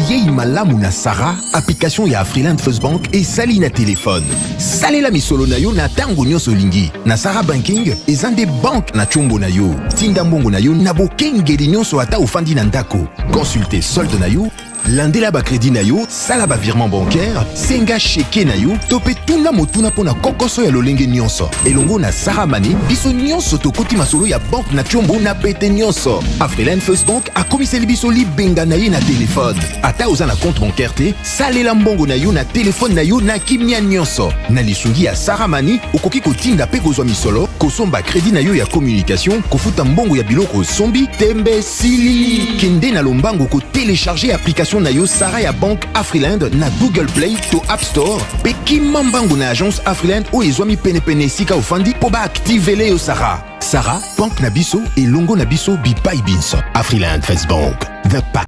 yei malamu na Sarah, application ya Afriland First Bank et sali na téléphone. Salela misolo na yo na tango nyonso lingi. Na Sarah Banking, ezande bank na chombo na yo. Tinda mbongo na yo na bokengeli nyonso ata ofandi na ndako. Consultez solde na yo, landela ba crédit na yo, sala ba virement bancaire, senga cheke na yo, tope tuna motuna pona kokoso ya lolenge nyonso. Elongo na Sarah Money, biso nyonso tokoti masolo ya bank na chombo na pete nyonso. Afriland First Bank a komiseli biso li benga na ye na téléphone. Ata oza na compte bancaire te, salela mbongo na yo na téléphone na yo na kimia nyonso. Na lisungi ya Sarah Money, okoki kotinda pe kozwa misolo, kosomba crédit na yo ya communication, kofuta mbongo ya biloko sombi, tembe sili. Kende na lombango ko télécharger application na yo Sarah ya Bank Afriland na Google Play to App Store. Pe kimambango na agence Afriland o ezwami pene sika ofandi po ba activele yo Sarah. Sarah, Bank na biso et longo na biso bipai binso. Afriland First Bank, the pack.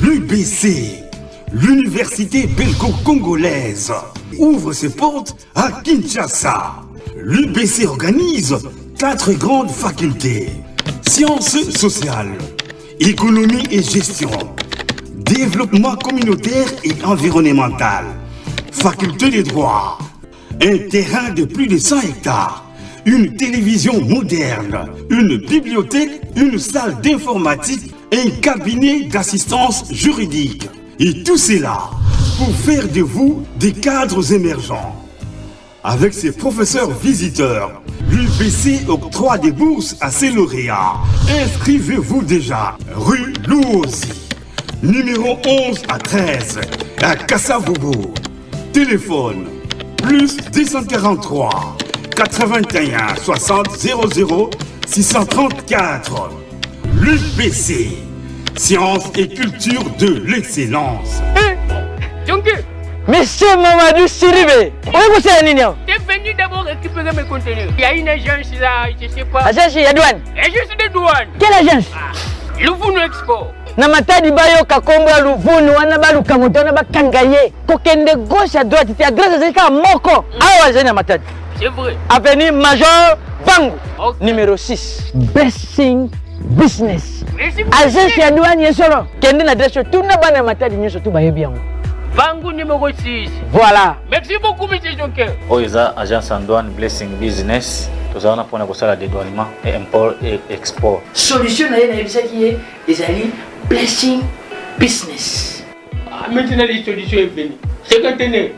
L'UBC, l'université belgo-congolaise, ouvre ses portes à Kinshasa. L'UBC organise 4 grandes facultés: sciences sociales, économie et gestion, développement communautaire et environnemental, faculté de droit, un terrain de plus de 100 hectares, une télévision moderne, une bibliothèque, une salle d'informatique, un cabinet d'assistance juridique. Et tout cela pour faire de vous des cadres émergents. Avec ses professeurs visiteurs, l'UBC octroie des bourses à ses lauréats. Inscrivez-vous déjà, rue Louosi, numéro 11 à 13, à Kassavobo. Téléphone, plus 243 81 60 00 634. L'UBC, sciences et culture de l'excellence. Monsieur Mamadou Siribé, où est-ce que tu es venu d'abord récupérer mes contenus. Il y a une agence là, je sais pas. Agence de douane. Agence de douane. Quelle agence? Louvounou Export. Namatadi bayo kakombo Louvounou wana baluka moto na bakangaye. Kokende gauche à droite, tu adresses jusqu'à Moko. Awa zena Namatadi. C'est vrai. Avenue Major Bango. Okay. Numéro 6. Blessing Business. Agence de douane yesolo. Kende na adresse tout na bana Namatadi nyoso tout baye bien. Bango numéro 6. Voilà. Merci beaucoup, M. Jonker. Oiza, agence en douane Blessing Business. Nous allons pour le dédouanement et import et export. Solution na qui est les alliés Blessing Business. Maintenant, les solutions est venue. C'est quand tu es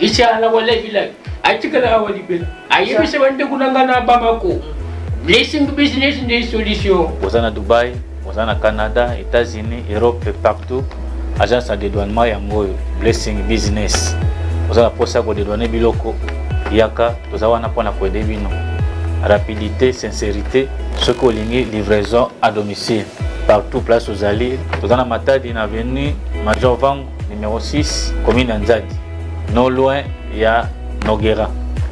ici à la Walla Village. À Tikala Wadibel. À Yébisewante Kunangana Bamako. Blessing Business des solutions. Vous êtes à Dubaï, vous êtes au Canada, États-Unis, Europe et partout. Agence de dédouanement yango Blessing Business. Vous avez pour ça que dédouaner biloko yaka vous avez pour na koede bino. Rapidité, sincérité, ce que ligne livraison à domicile. Partout place aux alliés. Vous avez Matadi na avenue Major Vang numéro 6 commune Nzadi. Non loin il y a Noguera.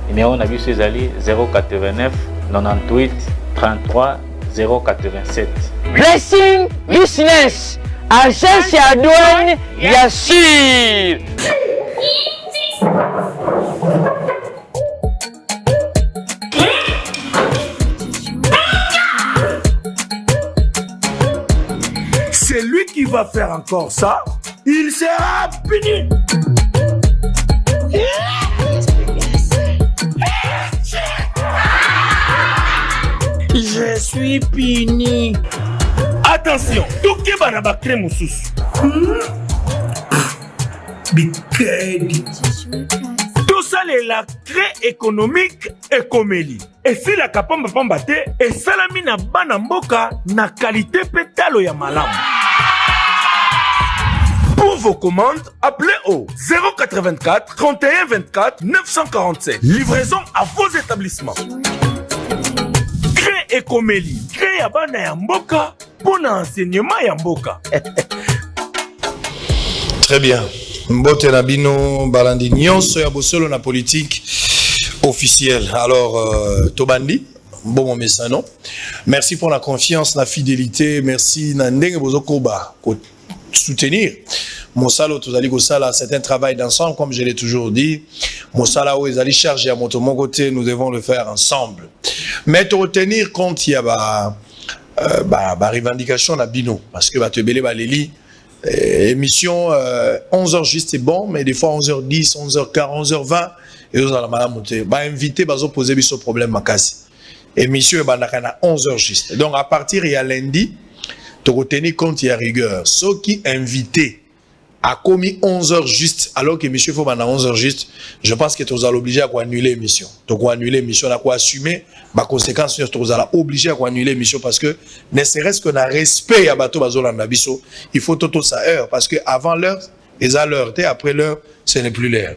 Numéro na biso les alliés 089 98 33 087. Blessing Business. Agence à douane, bien sûr. C'est lui qui va faire encore ça. Il sera puni. Je suis puni. Attention, tout qui va na crème au sous. Bikedi. Tout ça est la crée économique et comélie. Et si la kapamba pambate, et salami na banamboka na qualité pétalo ya malam. Pour vos commandes, appelez au 084 31 24 947. Livraison à vos établissements. Crée écomélie, crée ya bana ya mboka. Bon enseignement Yamboka. Très bien. Mbote Nabino Balandi Nyonso ya bosolo na politique officielle. Alors Tobandi, bon mon messano. Merci pour la confiance, la fidélité. Merci Nandenge Bozokoba pour soutenir. Mosalo Tozali Gosala, c'est un travail d'ensemble comme je l'ai toujours dit. Mosala où ils allaient charger à mon côté, nous devons le faire ensemble. Mais te retenir compte il y a revendication na bino parce que te belé leli Émission 11h juste c'est bon, mais des fois 11h10, 11h40, 11h20, et vous allez madame monter. Bah invité, bah poser ce problème makasi. Émission bah na 11h juste. Donc à partir il y a lundi, tu retenir compte il y a rigueur. Ceux qui invités a commis 11h juste, alors que monsieur faut 11h juste, je pense que tu vas obligé à annuler l'émission. Donc annuler l'émission, on a assumer ma conséquence, tu vas obligé à annuler l'émission parce que ne serait-ce que dans respect à bateau bazola nabiso, il faut tout ça heure parce que avant l'heure, et à l'heure, après l'heure, ce n'est plus l'heure.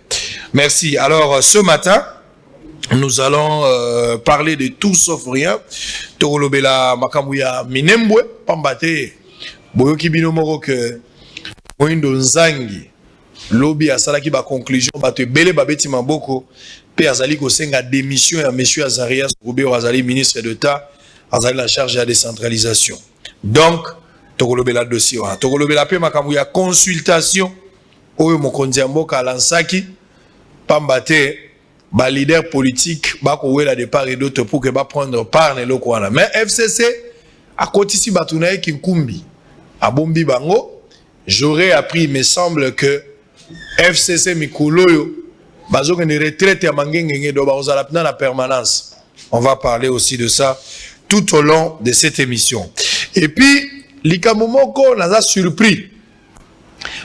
Merci. Alors ce matin, nous allons parler de tout sauf rien. Torolobela makambuya minembwe pambate boyoki bino moko que Moindo Nzangi lobby asalaki ba conclusion bato ebele babeti maboko pe azali kosenga démission ya monsieur Azarias Roubeo azali ministre d'État azali la charge de la décentralisation. Donc tokolobela dossier wa tokolobela pe makambo ya consultation oyo mokonzi ya mboka alansaki pambate ba leader politique ba ko wela départ et d'autres pour que ba prendre part na loko wana. Mais FCC a kotisi bato na kinkumbi abombi bango. J'aurais appris, il me semble que FCC Mikouloyo, bazo une retraite à Mangengenge, do bazala la permanence. On va parler aussi de ça tout au long de cette émission. Et puis, Likamomoko n'a pas surpris.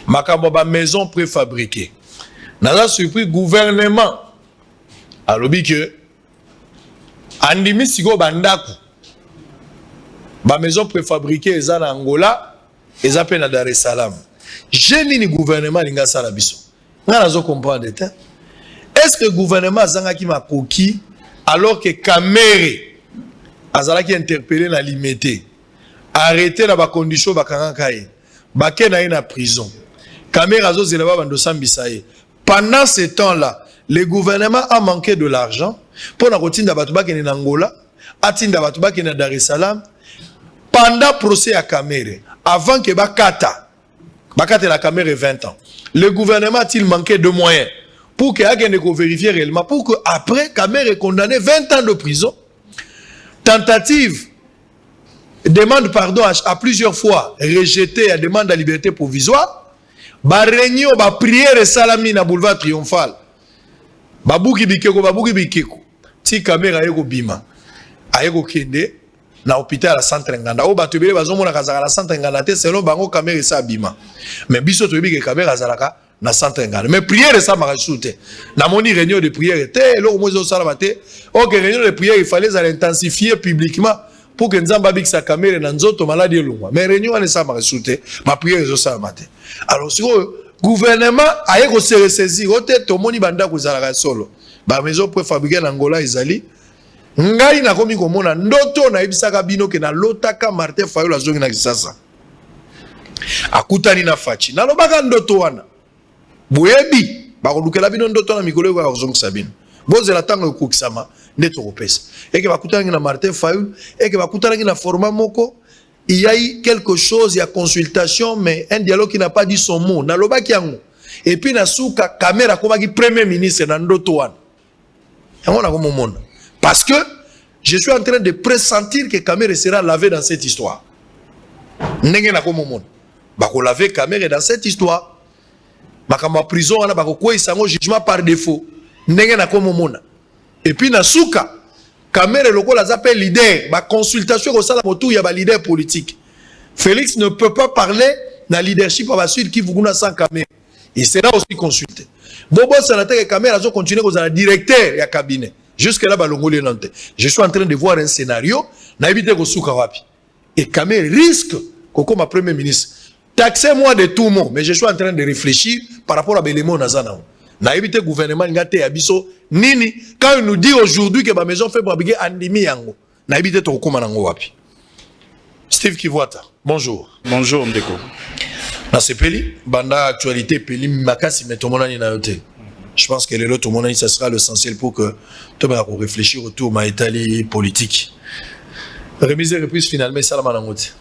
Makamoba maison préfabriquée. N'a pas surpris gouvernement. Alors, que Andimi Sigo Bandaku, ba maison préfabriquée, ils en Angola. Et ça peine à Dar es Salaam. J'ai ni le gouvernement linga salabiso. Nga nazo comprendre d'état. Est-ce que le gouvernement zangaki ma koki alors que Kamere azalaki interpellé na limité, arrêté na ba condition ba kangakai, ba kena na prison. Kamere azo zeleba bando sambisaye. Pendant ce temps-là, le gouvernement a manqué de l'argent pour na kotinda batu ba kena Angola, atinda batu ba kena Dar es Salaam. Pendant procès à Kamere, avant que Bakata la Kamere 20 ans, le gouvernement a-t-il manqué de moyens pour que Ageneko vérifie réellement, pour que après Kamere est condamné 20 ans de prison, tentative, demande pardon à plusieurs fois, rejetée à demande de liberté provisoire, ba réunion, ba prière et salami na boulevard triomphal, babuki bikeko, ti Kamere ayeko bima, ayeko kende, na hôpital à centre nganda o bato bele bazomona kazaka na centre nganda te selon bango Kamere sa bima mais biso to bi ke Kamere azalaka na centre nganda mais prière ça m'a rajouté na moni réunion de prière te lo mozo sala baté OK réunion de prière il fallait intensifier publiquement pour que nzamba bikisa Kamere na nzoto maladie longwa mais réunion ne ça m'a rajouté ma prière zo sala maté alors si gouvernement aye ko se ressaisir o te to moni banda ko zalaka solo ba maison préfabriquée na Angola izali ngai na komi komona ndoto na ibisaka bino ke na lotaka Martin Fayulu azongi na Kisasa akutani na Fachi na lobaka ndoto wana boyebi bakolukela bino ndoto na mikolo ya azongisa bino bozela tango kokisama ndeto kopesa eke bakutani na Martin Fayulu eke bakutani na format moko il y a eu quelque chose il y a consultation mais un dialogue qui n'a pas dit son mot na lobaki yango et puis na suka Kamera komaki premier ministre na ndoto wana yango na komomona. Parce que je suis en train de pressentir que Kamere sera lavé dans cette histoire. Nenge na komomon. Bako laver Kamere dans cette histoire. Bakama prison ana bako ko isango jugement par défaut. Nenge na komomona. Et puis na suka Kamere lokola s'appelle leader, ba consultation ko sala motu ya ba leader politique. Félix ne peut pas parler na leadership à suite qui vous sans Kamere. Il sera aussi consulté. Bobo sénateur Kamere azo continuer ko za directeur ya cabinet. Jusque-là, je suis en train de voir un scénario. Et Kamere risque, comme premier ministre, taxez-moi de tout monde. Mais je suis en train de réfléchir par rapport à l'élément Nazana. Le gouvernement Nini, quand il nous dit aujourd'hui que ma maison fait fabriquer Andimi Yango, Steve Kivuata, bonjour. Bonjour, Ndeko. Dans ce pays, banda actualité, Peli Makasi, mais tout le monde a été. Je pense que l'autre monde, ça sera l'essentiel pour que tout le monde réfléchisse autour de l'Italie politique. Remise et reprise finalement, ça la manangote.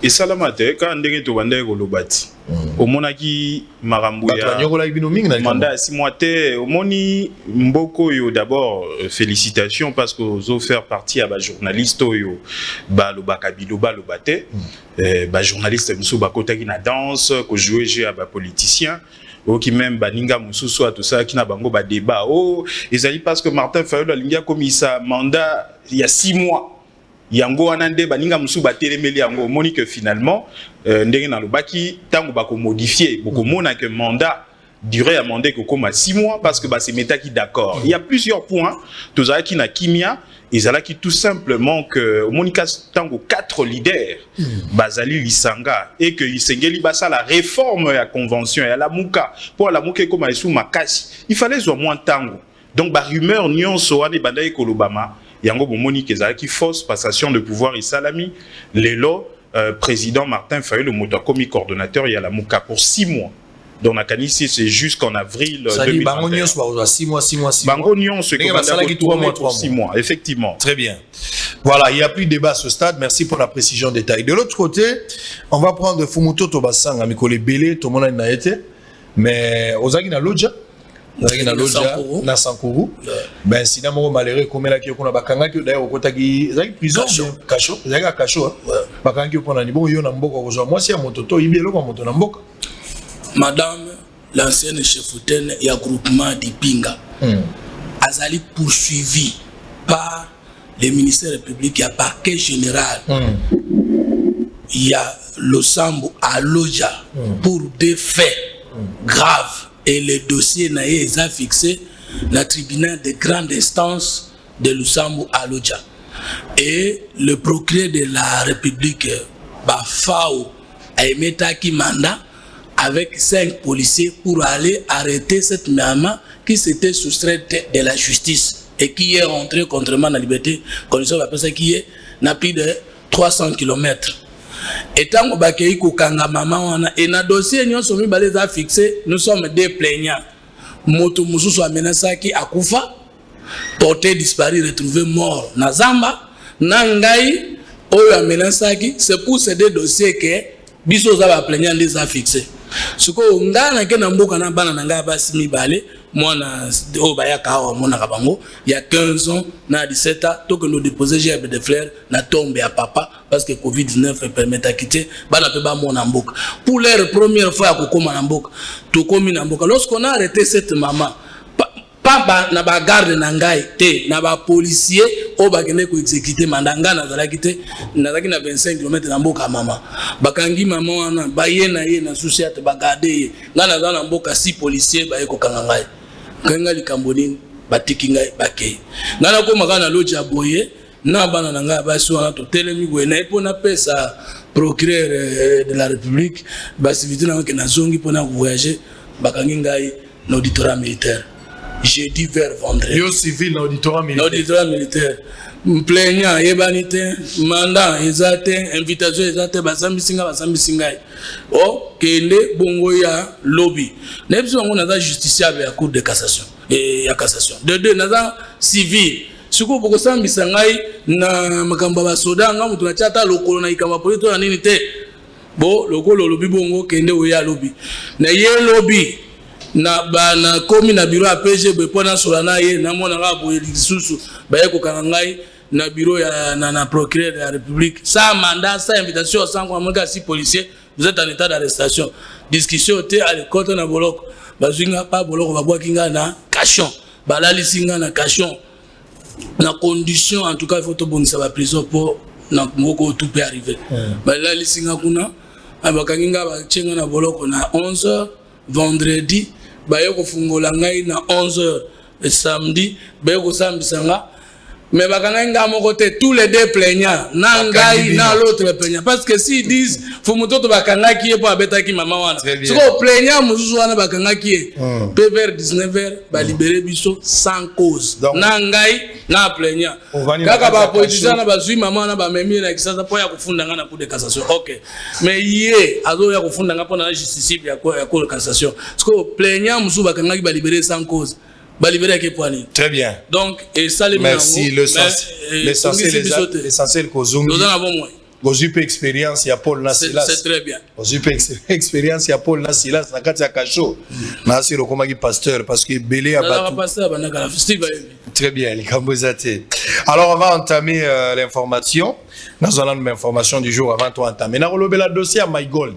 et salamate quand ndenge to banda ko lobati omonaki marambo ya mandat 6 mois te omoni mboko yo d'abord félicitations parce que vous faire partie à ba journaliste yo ba lobaka biloba lobate ba journaliste musu ba kotaki na danse ko jouer jeu à ba politicien qui même baninga mususu tout ça qui na bango ba débat ils allaient parce que Martin Fayulu alingia comme ça mandat il y a 6 mois yango anande baninga musu batelemeli yango moni que finalement ndenge na lobaki tango bako modifier boko mona que mandat durée à mandat que comme 6 mois parce que c'est méta qui d'accord il y a plusieurs points tous ça qui na kimia ils allaient qui tout simplement que monika tango 4 leaders bazali lisanga et que isengeli basa la réforme ya convention ya la muka pour la muka comme sous makasi il fallait au moins tango donc ba rumeur nyonso ane bandai kolobama yango bomoni kezalaki fausse passation de pouvoir isalami lelo président Martin Fayulu le moto comme coordonnateur ya la muka pour 6 mois donc la canisi c'est jusqu'en avril 2021 bango nyonso 6 mois bango nyonso pour 6 mois effectivement très bien voilà il y a plus de débat à ce stade merci pour la précision détail de l'autre côté on va prendre Fumuto Tobasanga mikole belé tout le monde a été mais ozaki na lodja na Sankuru ben sinon malheureux comme là qui on a bakanga qui d'ailleurs okotaki zaki prison cacho zaki cacho bakanga qui pona ni bon yo na mboko ko moi si ya mototo ibelo ko moto na mboka madame l'ancienne chefutaine ya groupement d'Ipinga azali poursuivi par le ministère public ya parquet général il y a Losambo à Loja pour des faits graves. Et le dossier n'a été fixé dans le tribunal de grande instance de Lusambo à Lodja. Et le procureur de la République, Bafao, a émis un mandat avec 5 policiers pour aller arrêter cette maman qui s'était soustraite de la justice et qui est rentrée contrairement à la liberté, condition qui est à plus de 300 km. Et tant que bakei kokanga maman wana et na dossier nyonso mibale za fixé nous sommes des plaignants moto mususu amenasaki akufa porté disparu retrouvé mort na Zamba na ngai oyo amenasaki c'est pour ces deux dossiers que biso za ba plaignant les a fixé siko ngana ke na mboka na bana na ngai basi mibale mwana o bayaka wa mona kabango il y a 15 ans na 17 ans to que nous déposer gerbe de fleurs na tombe à papa parce que Covid-19 permet à quitter bana pe ba mona mboka pour leur première fois ko koma na mboka to komi na mboka lorsqu'on a arrêté cette maman papa na ba garde na ngai te na ba policier o ba kende ko exécuter mandanga na zala kité na zaki na 25 km na mboka mama bakangi maman wana ba ye na souciate ba garder ngana zana mboka si policier ba eko kanga ngai kanga likamboni batiki ngai bakei ngana ko makana loja boye na bana na ngai ba so na to telemi go na ipo na pesa procureur de la République ba civité na ke na zongi pona voyager bakangi ngai na auditorat militaire jeudi vers vendredi. Yo civil l'auditorat militaire. L'auditorat militaire. Plaignant yebanité mandat ezate invitation ezate basambi singa. Oh kende bongo ya lobby. Nebso ngo naza justiciable ya cour de cassation et ya cassation. De deux naza civil. Suko boko sambisa ngai na makamba ba soda nga mutu na chata lokolo na ikamba polito na nini te. Bo lokolo lobby bongo kende oya lobby. Na ye lobby na bana komi na bureau ya PG bepona solana ye na mona nga boye lisusu baye ko kangai na bureau ya na procureur de la République sans mandat sans invitation sans quoi monga si policier vous êtes en état d'arrestation discussion te à l'école na boloko bazinga pas boloko babwa kinga na cachon balali singa na cachon na condition en tout cas il faut to bonisa ba prison pour na moko tout peut arriver balali singa kuna abakanginga ba chenga na boloko na 11h vendredi baye ko fungola ngai na 11h et samedi baye ko sambisanga mais bakanga nga moko te tous les deux plaignants na ngai na l'autre plaignant parce que si disent faut moto bakanga ki pour abetaki mama wana siko plaignant muzuzu wana bakanga ki pe vers 19h ba libérer biso sans cause na ngai na plaignant kaka ba politicien na bazui mama wana ba memi na kisasa po ya kufunda nga na cour de cassation OK mais yé azo ya kufunda nga po na justiciable ya cour de cassation siko plaignant muzuzu bakanga ki ba libérer sans cause. Très bien. Donc, et ça, les merci. L'essentiel, Vous avez expérience, il y a Paul Nassilas. C'est très bien. Vous avez expérience, il y a Paul Nassilas. Dans le cas de Kacho, c'est le combat pasteur parce que Belé a battu. Très bien, les Cambozate. Alors, on va entamer l'information. Nous allons l'information du jour avant de entamer. Nous allons le dossier à My Gold.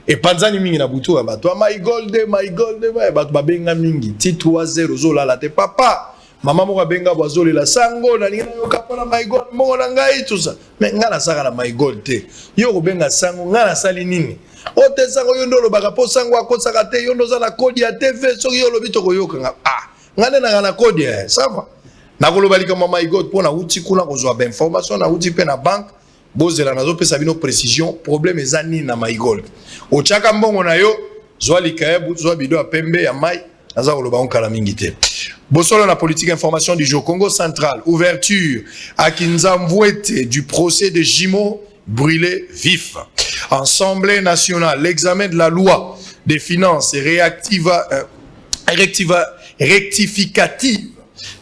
Et Panzani mingi na butu ba toi My Gold ba babenga mingi ti 3-0 zo la te papa mama mo babenga bozo la sango na linga yo kapona My Gold mo na ngai tout ça mais ngana saka na My Gold te yo ko benga sango ngana sali nini o te sango yo ndolo baka po sango akosaka te yo ndoza na kodi ya TV so yo lobi to ko yo kanga ngane na kodi ça va na ko lobali ka My Gold pona uti kuna ko zo ba information na uti pe na bank bozela nazo pesa bino précision problème ezani na My Gold o chaka mbongo na yo zwa likaebu zwa bido ya pembe ya mai naza koloba onkala mingi te bosolo na politique information du jour Congo central ouverture à Kinzamvouete du procès de Jimo brûlé vif. Assemblée nationale, l'examen de la loi des finances rectificative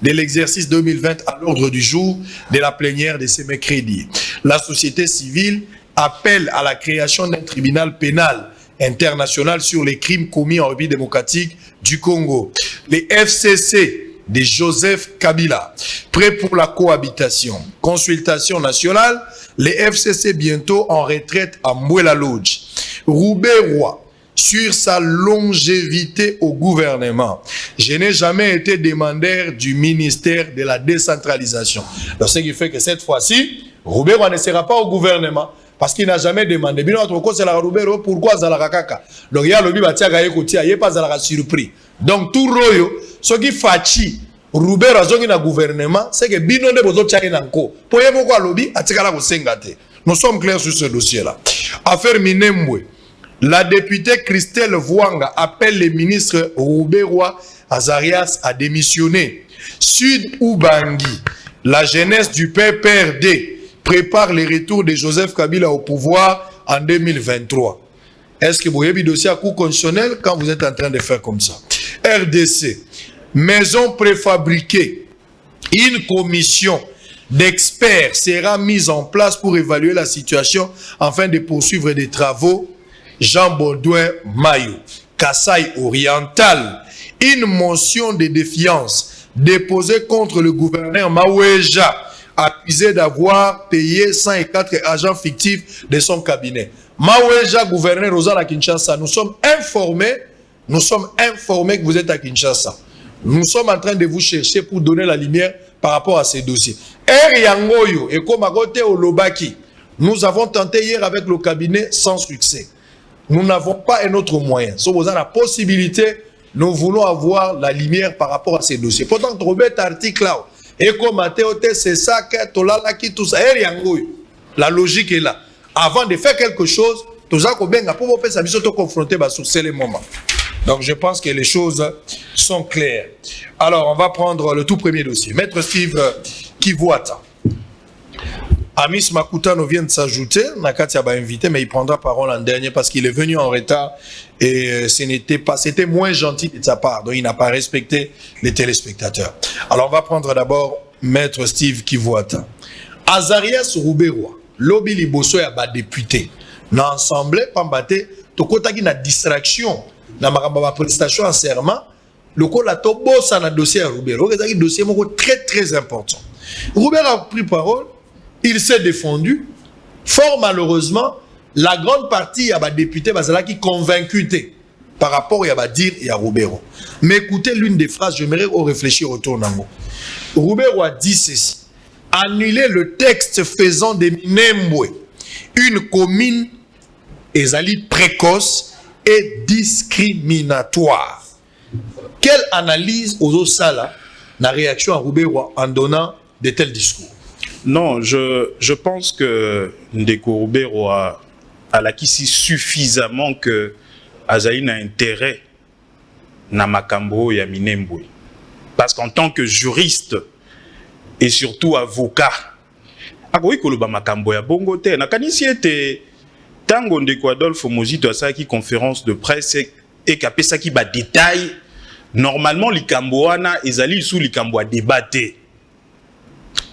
de l'exercice 2020 à l'ordre du jour de la plénière de ce mercredi. La société civile appelle à la création d'un tribunal pénal international sur les crimes commis en République démocratique du Congo. Les FCC de Joseph Kabila, prêts pour la cohabitation. Consultation nationale, les FCC bientôt en retraite à Mouela Lodge. Roubaix-Roy, sur sa longévité au gouvernement. Je n'ai jamais été demandeur du ministère de la décentralisation. Donc, ce qui fait que cette fois-ci, Roubaix-Roy ne sera pas au gouvernement parce qu'il n'a jamais demandé. Pourquoi Zalakaka? Donc, il y a le Bibatiaga Ekoutia, il n'y a pas Zalaka surpris. Donc, tout royo, ce qui fait Roubaix-Roy dans le gouvernement, c'est que Bino de Bozo Tchaïnanko. Pour y avoir le lobby, nous sommes clairs sur ce dossier-là. Affaire Minembwe. La députée Christelle Vouanga appelle le ministre Roubaix-Roy Azarias à démissionner. Sud Ubangi, la jeunesse du PPRD prépare le retour de Joseph Kabila au pouvoir en 2023. Est-ce que vous avez un dossier à cours constitutionnel quand vous êtes en train de faire comme ça? RDC, maison préfabriquée, une commission d'experts sera mise en place pour évaluer la situation afin de poursuivre des travaux. Jean Baudouin Mayo, Kasaï Oriental, une motion de défiance déposée contre le gouverneur Maouéja, accusé d'avoir payé 104 agents fictifs de son cabinet. Maouéja, gouverneur Rosana Kinshasa, nous sommes informés que vous êtes à Kinshasa. Nous sommes en train de vous chercher pour donner la lumière par rapport à ces dossiers. Yangoyo et Komagote Olobaki, nous avons tenté hier avec le cabinet sans succès. Nous n'avons pas un autre moyen. Si vous avez la possibilité, nous voulons avoir la lumière par rapport à ces dossiers. Pourtant, trouver cet article là, et comme c'est ça que tout ça, la logique est là. Avant de faire quelque chose, tout ça, pour vous confronter sur ces moments. Donc, je pense que les choses sont claires. Alors, on va prendre le tout premier dossier. Maître Steve Kivuata. Amis Makutano vient de s'ajouter. Nakatia va inviter, mais il prendra parole en dernier parce qu'il est venu en retard et c'était moins gentil de sa part. Donc, il n'a pas respecté les téléspectateurs. Alors, on va prendre d'abord Maître Steve Kivuata. Azarias Roubaix-Roy, lobby liboso ya ba député. Dans l'Assemblée, Pambate, tokotaki na distraction, na ma prestation en serment, le ko la tobo sa na dossier à Roubaix-Roy. C'est un dossier très très important. Roubaix-Roy a pris parole. Il s'est défendu. Fort malheureusement, la grande partie y a des députés qui convaincus par rapport à dire et à Roubaix-Roy. Mais écoutez l'une des phrases, j'aimerais réfléchir autour d'un mot. Roubaix-Roy dit ceci: annuler le texte faisant de Minembwe une commune ezali précoce et discriminatoire. Quelle analyse aux autres salles la réaction à Roubaix-Roy en donnant de tels discours? Non, je pense que Ndeko Roubaix-Roy a l'acquis suffisamment que Azaï n'a intérêt na makambo ya Minembwe. Parce qu'en tant que juriste et surtout avocat, akoki koloba makambo ya bongo te. Nakanisi ete tango Ndeko Adolphe Mozito asaki conférence de presse et kapesaki ba détail. Normalement likambo wana ezali sous likambo a débatté.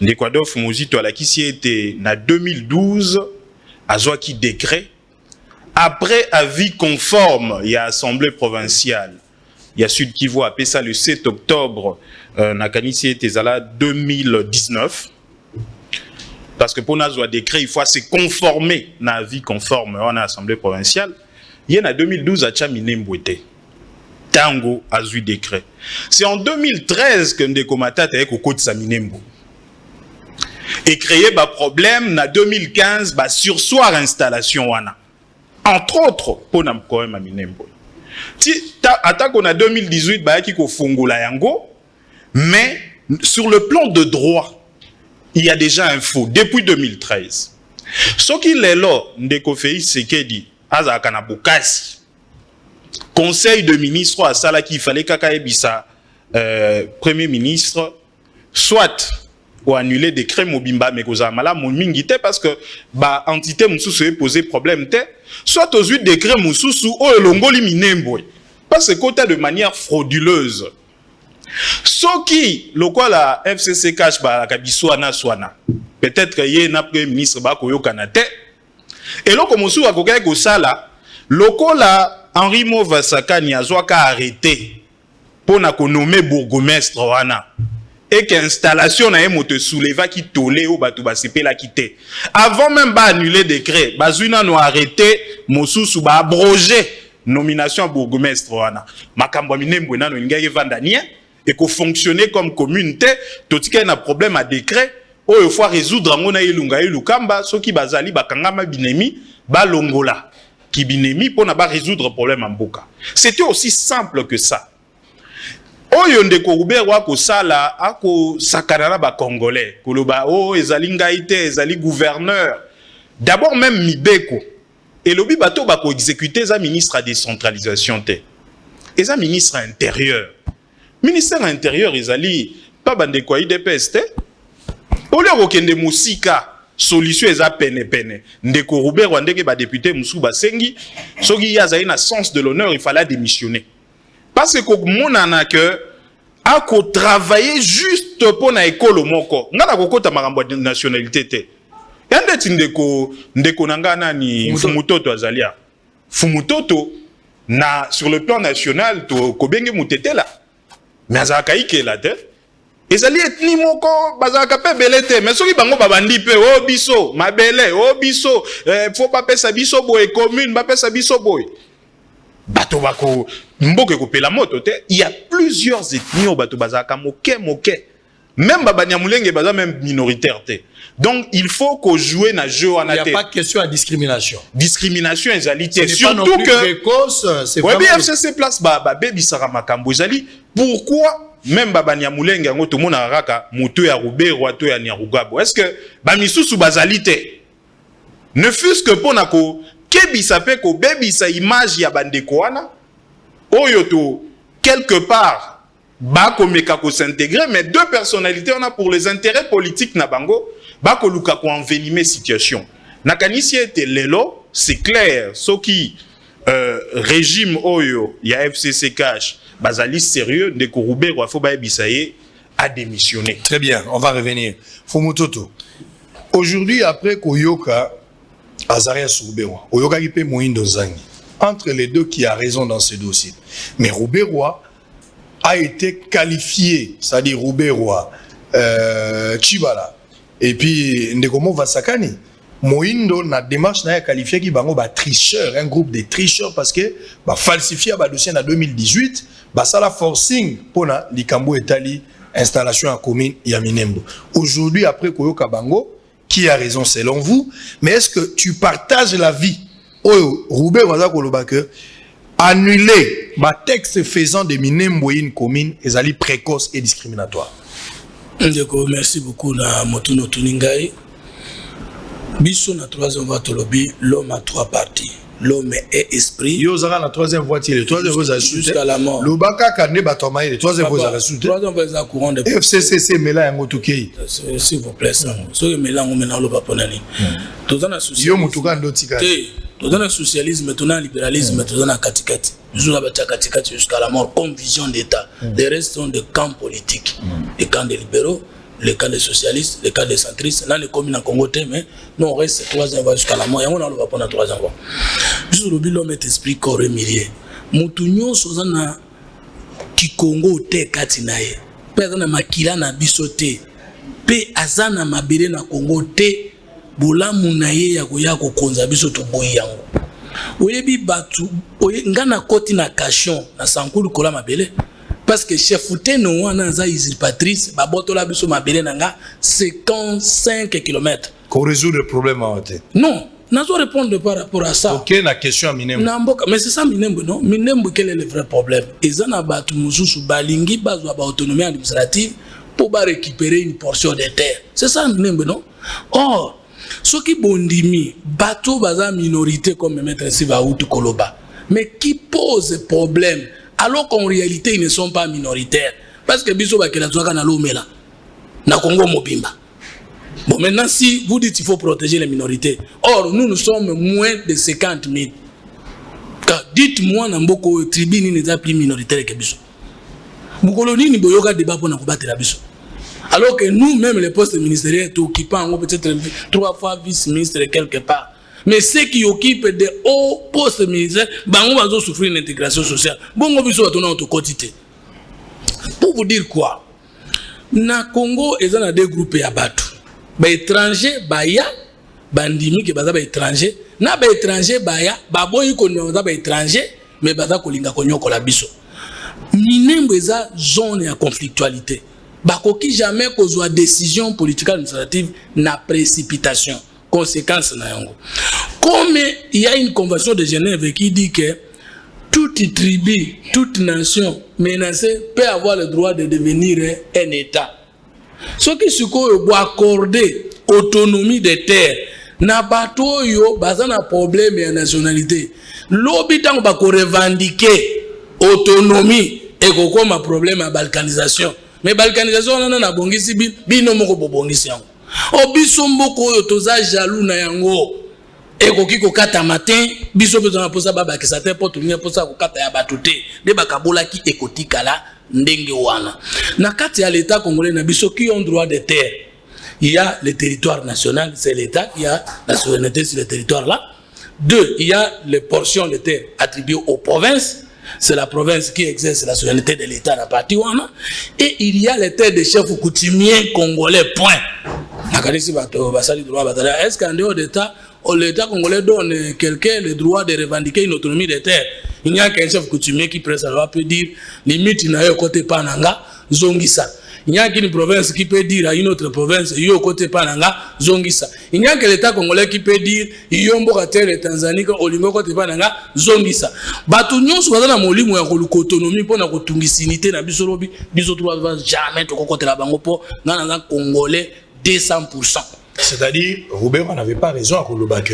Ndeko Adolphe Mozito alakisi ete na 2012 azwa qui décret après avis conforme il y a assemblée provinciale il y a Sud Kivu appelé ça le 7 octobre nakanisi etezala 2019 parce que pour nazwa décret il faut se conformer na avis conforme en assemblée provinciale il y a en 2012 à Minembwete tango azui décret c'est en 2013 que Ndeko Matata avec au côté sa Minembo et créé ba problème na 2015 ba sursoir installation wana entre autres pour na quand même Minembo ti attaque on a 2018 ba ki ko fungula yango mais sur le plan de droit il y a déjà un faux depuis 2013 ce qui est là Ndeko Félix Tshisekedi azaka na bokasi conseil de ministre à sala qui fallait kaka ebisa premier ministre soit ou annuler décret mobimba mais koza mala mon mingité parce que ba entité mususu poser problème té soit aux huit décret mususu o elongoli Minembwe parce que côté de manière frauduleuse soki lokola FCC cash ba kabiso ana swana peut-être yé na premier ministre ba koyo kanate et loko mususu akoka ko sala lokola Henri Movasakani azwaka arrêté pour na nommer bourgmestre wana et que installation na moto souleva qui tolé au bato ba sepela quitté avant même ba annuler décret bazuna no arrêté mosusu ba abroger nomination à bourgmestre wana makambo Minembwe nano ngaki vandania et ko fonctionner comme communauté totika na problème à décret o il faut résoudre ngona ilunga ilukamba soki bazali bakangama binemi ba longola qui binemi pour na résoudre problème en boka. C'était aussi simple que ça. Oyo Ndeko Ruberwa ko sala ako sakanana ba congolais koloba o ezali ngaite ezali gouverneur d'abord même Mibeko et lobi bato ba ko exécuter za ministre à décentralisation té et za ministre intérieur ministère intérieur ezali pas bande ko IDPS té o le okende musika solution eza pene Ndeko Ruberwa ndenge ba député musu ba sengi soki yaza na sens de l'honneur il fallait démissionner parce que monana que a ko travailler juste pour na école moko ngana kokota makambo de nationalité te yande ndeko nanga nani Fumutoto azalia Fumutoto na sur le plan national to kobenge mutetela mais azaka ikela te ezali etni moko bazaka pe belete mais soki bango babandi pe o biso mabele o biso faut pas pesa biso boy commune ba pesa biso boy bato bako mboke ko pela moto te il y a plusieurs ethnies au bato bazaka moke même babanyamulenge baza même minoritaire te donc il faut qu'on joue na jeu en il n'y a pas de question à discrimination ezali te surtout que précoce c'est ouais bien FCC place ba baby sara makambo ezali pourquoi même babanyamulenge yango to mona raka moto ya Ruberwa to ya Nyarugabo est-ce que ba misusu bazali te ne fût-ce que pona ko kebisa pe ko bebisa image ya bandeko wana oyo to quelque part ba komeka ko s'intégrer mais deux personnalités on a pour les intérêts politiques na bango ba ko luka ko envenimer situation nakanisi ete lelo c'est clair soki régime oyo ya FCC cash bazali sérieux Ndeko Ruberwa faut ba bisaye a démissionné. Très bien, on va revenir. Fumutoto. Aujourd'hui après Koyoka Azarias Ruberwa, Oyoka Ipe Moindo Zangi. Entre les deux qui a raison dans ce dossier. Mais Ruberwa a été qualifié, c'est-à-dire Ruberwa, Chibala et puis Ndeko Movasakani. Moindo na démarche na qualifié qui bango ba tricheur, un groupe de tricheurs parce que ba falsifié ba dossier en 2018, ba sala forcing pour na likambo etali installation en commune ya Minembwe. Aujourd'hui après Koyoka bango, qui a raison selon vous, mais est-ce que tu partages la vie Oyo Ruberwa za koloba que annuler ba texte faisant de Minembwe une commune ezali précoce et discriminatoire. Ndeko, merci beaucoup na Motuno Tuningai. Biso na troisième voie tolobi, l'homme a trois parties. L'homme est esprit. Yo zara la troisième voiture, le troisième voie jusqu'à la mort. Le baka kane batoma, le troisième voie za soute. Troisième voie za courant de FCC mela yango tukei. S'il vous plaît ça. So mela ngo mena lo baponani. Tozana socialisme. Yo mutuka ndo tika. Tozana socialisme, tozana libéralisme, tozana katikati. Nous avons katikati jusqu'à la mort comme vision d'état. Les restes sont des camps politiques. Des camps des libéraux, le cas des socialistes, le cas des centristes. Dans les communes en Congo, mais nous on reste 3e voie jusqu'à la mort. Et on a le pas 3e voie. Juste le bilan met esprit corps millier. Moutounyo sozana Kikongo te katinaye. Pe azana makila na bisote. Pe azana mabele na Congo te. Bola munaye ya koya ko konza biso to boyango. Oyebi batu, ngana koti na cachon na sankulu kola mabele. Parce que chef Outeno wana za usurpatrice baboto la biso mabele nanga 55 km. Qu'on résout le problème en fait. Non, nazo répondre par rapport à ça. OK, la question à Minembo. Namboka, mais c'est ça Minembo non? Minembo quel est le vrai problème? Ezana batu mususu balingi bazwa ba autonomie administrative pour ba récupérer une portion de terre. C'est ça Minembo non? Or, ceux qui bondimi bateau baza minorité comme maître Siva Outu Koloba. Mais qui pose problème? Alors qu'en réalité, ils ne sont pas minoritaires. Parce que biso bakela zwaka na lomela na Congo mobimba. Bon, maintenant, si vous dites qu'il faut protéger les minorités, or, nous sommes moins de 50 000. Dites-moi, Namboko, tribune n'est pas plus minoritaire que biso. Boukoloni ni boyoka débat pour nous combattre la biso. Alors que nous-mêmes, les postes ministériels, occupant peut-être 3 fois vice-ministre quelque part. Mais ceux qui occupent des hauts postes ministériels, ils vont souffrir une intégration sociale. Bon, on va se quotité. Pour vous dire quoi? Na Congo, ils ont des groupes à battre. Les étrangers, baya, bandimi qui baza étranger. Na ba étranger baya, baboyi konyo za ba étranger, mais baza kolinga konyo kola biso. Minembo eza zone ya conflictualité. Bakoki jamais kozwa décision politique administrative na précipitation. Conséquence na yango. Comme il y a une convention de Genève qui dit que toute tribu, toute nation menacée peut avoir le droit de devenir un État. Ce qui se peut accorder autonomie des terres, na bato yo bazana problème de nationalité. L'habitant va revendiquer autonomie et comme un problème à balkanisation. Mais balkanisation on a bongisi bino moko bobongisi yango. Obiso mboko oyo toza jaloux na yango. Ekoki kokata matin biso bezona posa baba kisate po tunia posa kokata ya batote de bakabola ki ekotikala ndenge wana. Na kati ya l'état congolais na biso qui ont droit de terre. Il y a le territoire national, c'est l'état qui a la souveraineté sur le territoire là. 2, il y a les portions de terre attribuées aux provinces. C'est la province qui exerce la souveraineté de l'état à partir wana. Et il y a les terres des chefs coutumiers congolais point. Est-ce qu'en dehors d'État, l'État congolais donne quelqu'un le droit de revendiquer une autonomie des terres? Il n'y a qu'un chef coutumier qui presse alors peut dire limite il n'y a côté Pananga, Zongisa. Il n'y a qu'une province qui peut dire à une autre province, yo côté Pananga, Zongisa. Il n'y a que l'État congolais qui peut dire yombo terre et Tanzanie, olingo côté Pananga, Zongisa. Batunyon soit dans la molimo ya autonomie pour na kotungisinité na bisolobi, bisoto va jamais to côté la bango pour na congolais 200%. C'est-à-dire, Robert n'avait pas raison à Kolobake.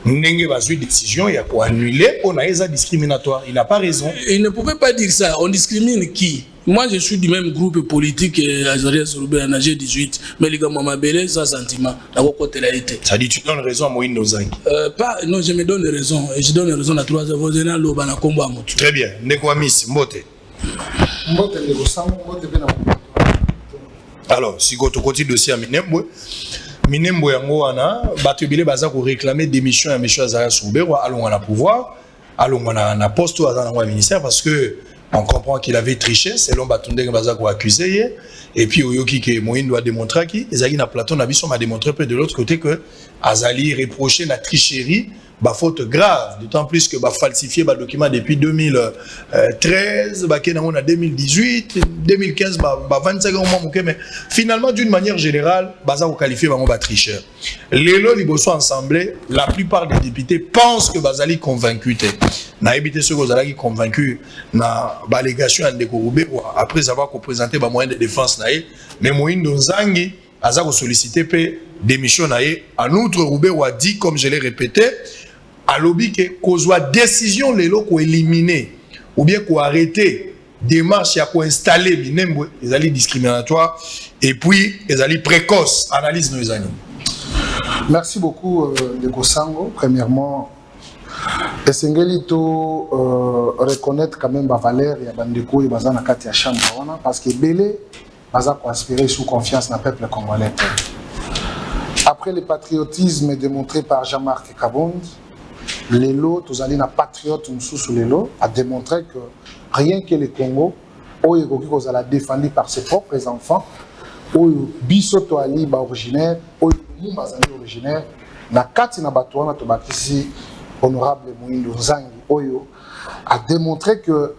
N'enge bazui décision, il y a pour annuler, on a des discriminatoire. Il n'a pas raison. Il ne pouvait pas dire ça. On discrimine qui? Moi, je suis du même groupe politique Azarias Robert en AG18. Mais les gars, moi, ma sans sentiment. Ça dit, tu donnes raison à Moïne Nozangi. Non, je me donne raison. Et je donne raison à 3 heures. Très bien. Nekwamis, Mbote. Mbote, Mbote, alors, si vous continuez dossier à Minembo, Minembo yango wana, bato ebele baza ko réclamer démission à monsieur Azarias Robert, allons à la pouvoir, allons à la poste ou à la ministère parce que on comprend qu'il avait triché, selon Batundeng baza ko accusé et puis Oyoki que Moïne doit démontrer qui Ezali na Platon na biso m'a démontré peu de l'autre côté que Azali reprochait la tricherie. Bah, faute grave, d'autant plus que bah, falsifier bah, document depuis 2013, bah, on a 2018, 2015, bah, 25 ans, mais finalement, d'une manière générale, bah, ça vous qualifiez bah, tricheur. Les lois, ils sont ensemble, la plupart des députés pensent que Bazali convaincu. Na évité ce que vous avez convaincu na l'allégation à Ndekoroube après avoir présenté bah, moyen de défense naïe, mais Moïne Donzangi a sollicité démission naïe. En outre, Roubert a dit, comme je l'ai répété, à lobby que kozwa décision les locaux ko éliminer ou bien ko arrêter démarche ya ko installer Minembo ezali discriminatoire et puis ezali précoce analyse nos amis. Merci beaucoup Ndeko Sango. Premièrement, esengeli to reconnaître quand même ba valeur ya bandeko et bazana kati ya chambre wana parce que belé baza aspirer sous confiance dans le peuple congolais. Après le patriotisme démontré par Jean-Marc Kabond, Lelo, tous allés na patriote sous Lelo, a démontré que rien que le Congo, Oyo a défendu par ses propres enfants, Oyo Bisoto Ali originaire, Oyo Mumbazali originaire, na kati na batouana tobakisi honorable Moïndo Nzangi, Oyo a démontré que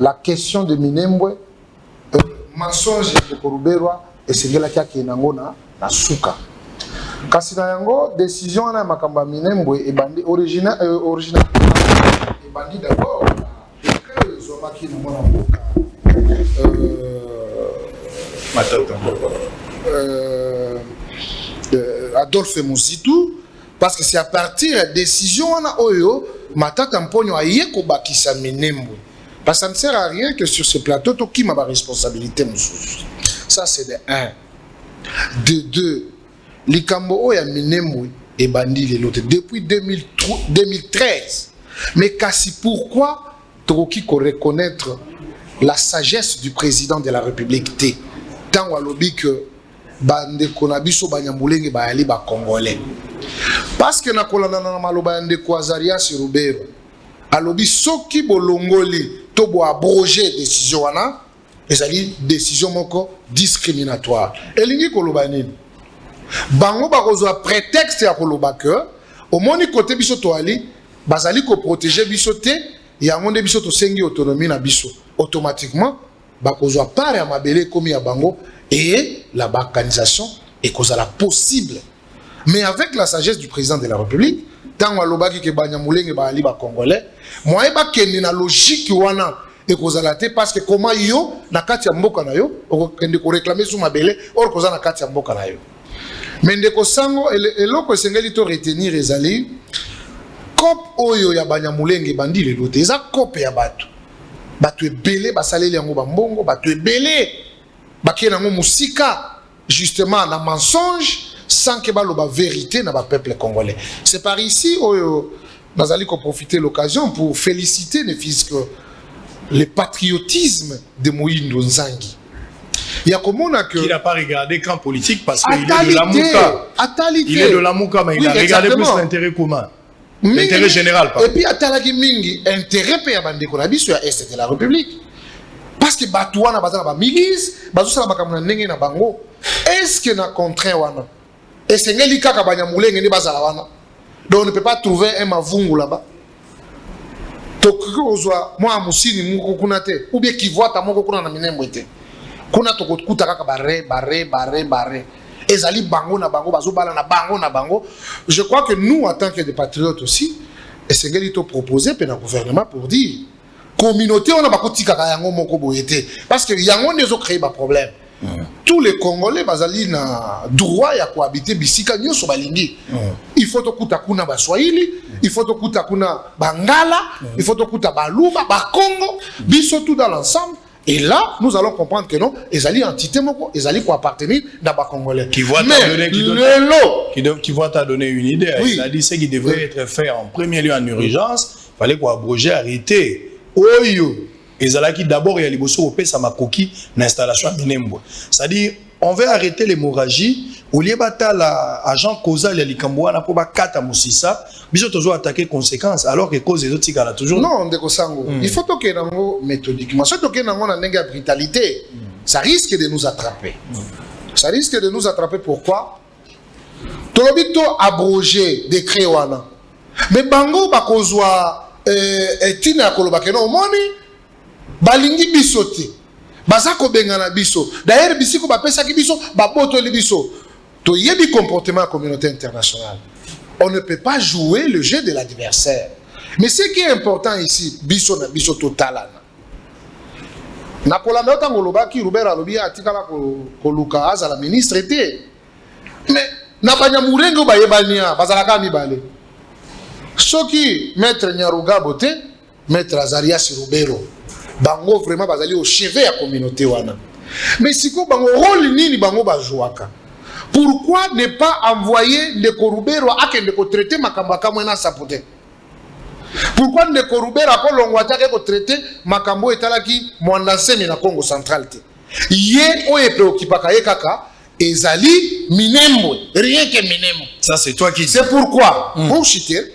la question de Minembwe, mensonge de Koruberwa, et c'est là qu'il y a na suka. Kasi na yango décision na makamba Minembwe et bandi original et bandi d'abord que zomaki na mona mboka Adolphe Muzitu, parce que c'est à partir de la décision na oyo matata mponyo aye ko bakisa Minembwe, parce que ça ne sert à rien que sur ce plateau to qui ma responsabilité mususu. Ça c'est de 1. De 2, Likambo ya Minembwe et bandi les autres depuis 2013. Mais kasi pourquoi Toki ko reconnaître la sagesse du président de la République T tant walobi que bande konabiso banyambulenge ba ali ba congolais, parce que na kolanda na maloba yande ko Azaria Sirubero alobi soki bolongoli to bo abroger décision wana ezali décision moko discriminatoire elingi koloba nini bango bakozwa prétexte ya koloba que au moni côté biso to ali bazali ko protéger biso te ya ngonde biso to sengi autonomie na biso automatiquement bakozwa part ya mabele komi ya bango et la balkanisation est causala possible. Mais avec la sagesse du président de la République, tant walobaki ke banyamulenge ba ali ba congolais, moi ba kende na logique wana et causala te parce que comment yo na kati ya mboka na yo okende ko réclamer sous mabele or koza na kati ya mboka na yo. Mais ndeko sango eloko esengeli to retenir ezali cop oyo ya banyamulenge bandi le lote eza cop ya bato. Bato ebele basaleli yango bambongo, bato ebele bakie nango musika justement na mensonge sans que baloba vérité na ba peuple congolais. C'est par ici oyo nazali ko profiter l'occasion pour féliciter les fils que le patriotisme de Moïndo Nzangi. Il y a comme on a que il n'a pas regardé camp politique parce qu'il est de la Mouka. Il est de la Mouka, mais il a regardé plus l'intérêt commun. L'intérêt général. Et puis atalaki mingi intérêt pe ya bandeko na biso ya est de la République. Parce que batouana bazana ba milice, bazosala bakamuna ndenge na bango. Est-ce que na contraint wana? Et c'est ngeli kaka banyamulenge ni bazala wana. Donc on ne peut pas trouver un mavungu là-bas. Tokiko ozwa moi musini moko kuna te ou bien kivwata moko kuna na Minembwe te. Kuna tokokuta kaka barre. Ezali bango na bango bazobala na bango na bango. Je crois que nous en tant que des patriotes aussi, et c'est ngeli to proposer pe na gouvernement pour dire communauté on a pas kotika ka yango moko boyete parce que yango nezo créer ba problème. Tous les Congolais bazali na droit ya cohabiter bisika nyoso balingi. Il faut to kuta kuna ba Swahili, il faut to kuta kuna Bangala, il faut to kuta Baluba, ba Congo, biso tout dans l'ensemble. Et là, nous allons comprendre que non, ils allaient entité moko, ils allaient quoi appartenir dans ba Congolais. Qui voit t'a donné une idée. Oui. Il a dit ce qui devrait être fait en premier lieu en urgence, il fallait quoi abroger, arrêter. Oyo. Et Zalaki d'abord il y a les bosso au pesa makoki l'installation à Minembwe. C'est-à-dire on veut arrêter l'hémorragie au lieu bata la agent causal ya likambo na ko ba kata musisa biso toujours attaquer conséquences alors que cause des autres tigala toujours. Non ndeko sango. Il faut toquer nango méthodiquement. Ça toquer nango na ndenge brutalité. Ça risque de nous attraper. Ça risque de nous attraper pourquoi? Tolobito abroger décret wana. Mais bango bakozwa tina koloba ke no moni balingi biso te bazako bengana biso d'ailleurs bisiko bapesa ki biso baboto li biso to yebi comportement de la communauté internationale. On ne peut pas jouer le jeu de l'adversaire. Mais ce qui est important ici biso na biso totalana na kolanda otango lobaki Robert alobi atikala ko luka aza la ministre te mais na banyamurengo bayebania bazalaka mibale soki maître Nyaruga Bote maître Azaria Sirubero bango vraiment bazali au chevet à communauté wana. Mais si ko bango rôle nini bango bazouaka. Pourquoi ne pas envoyer le Korubero à que le traiter makamba kamwena sapote? Pourquoi ne Korubero a ko longwata ke ko traiter makambo etalaki mwandansemi na Congo central te? Yé oye préoccupaka ye kaka ezali minembo, rien que minembo. Ça c'est toi qui dis. C'est pourquoi pour chiter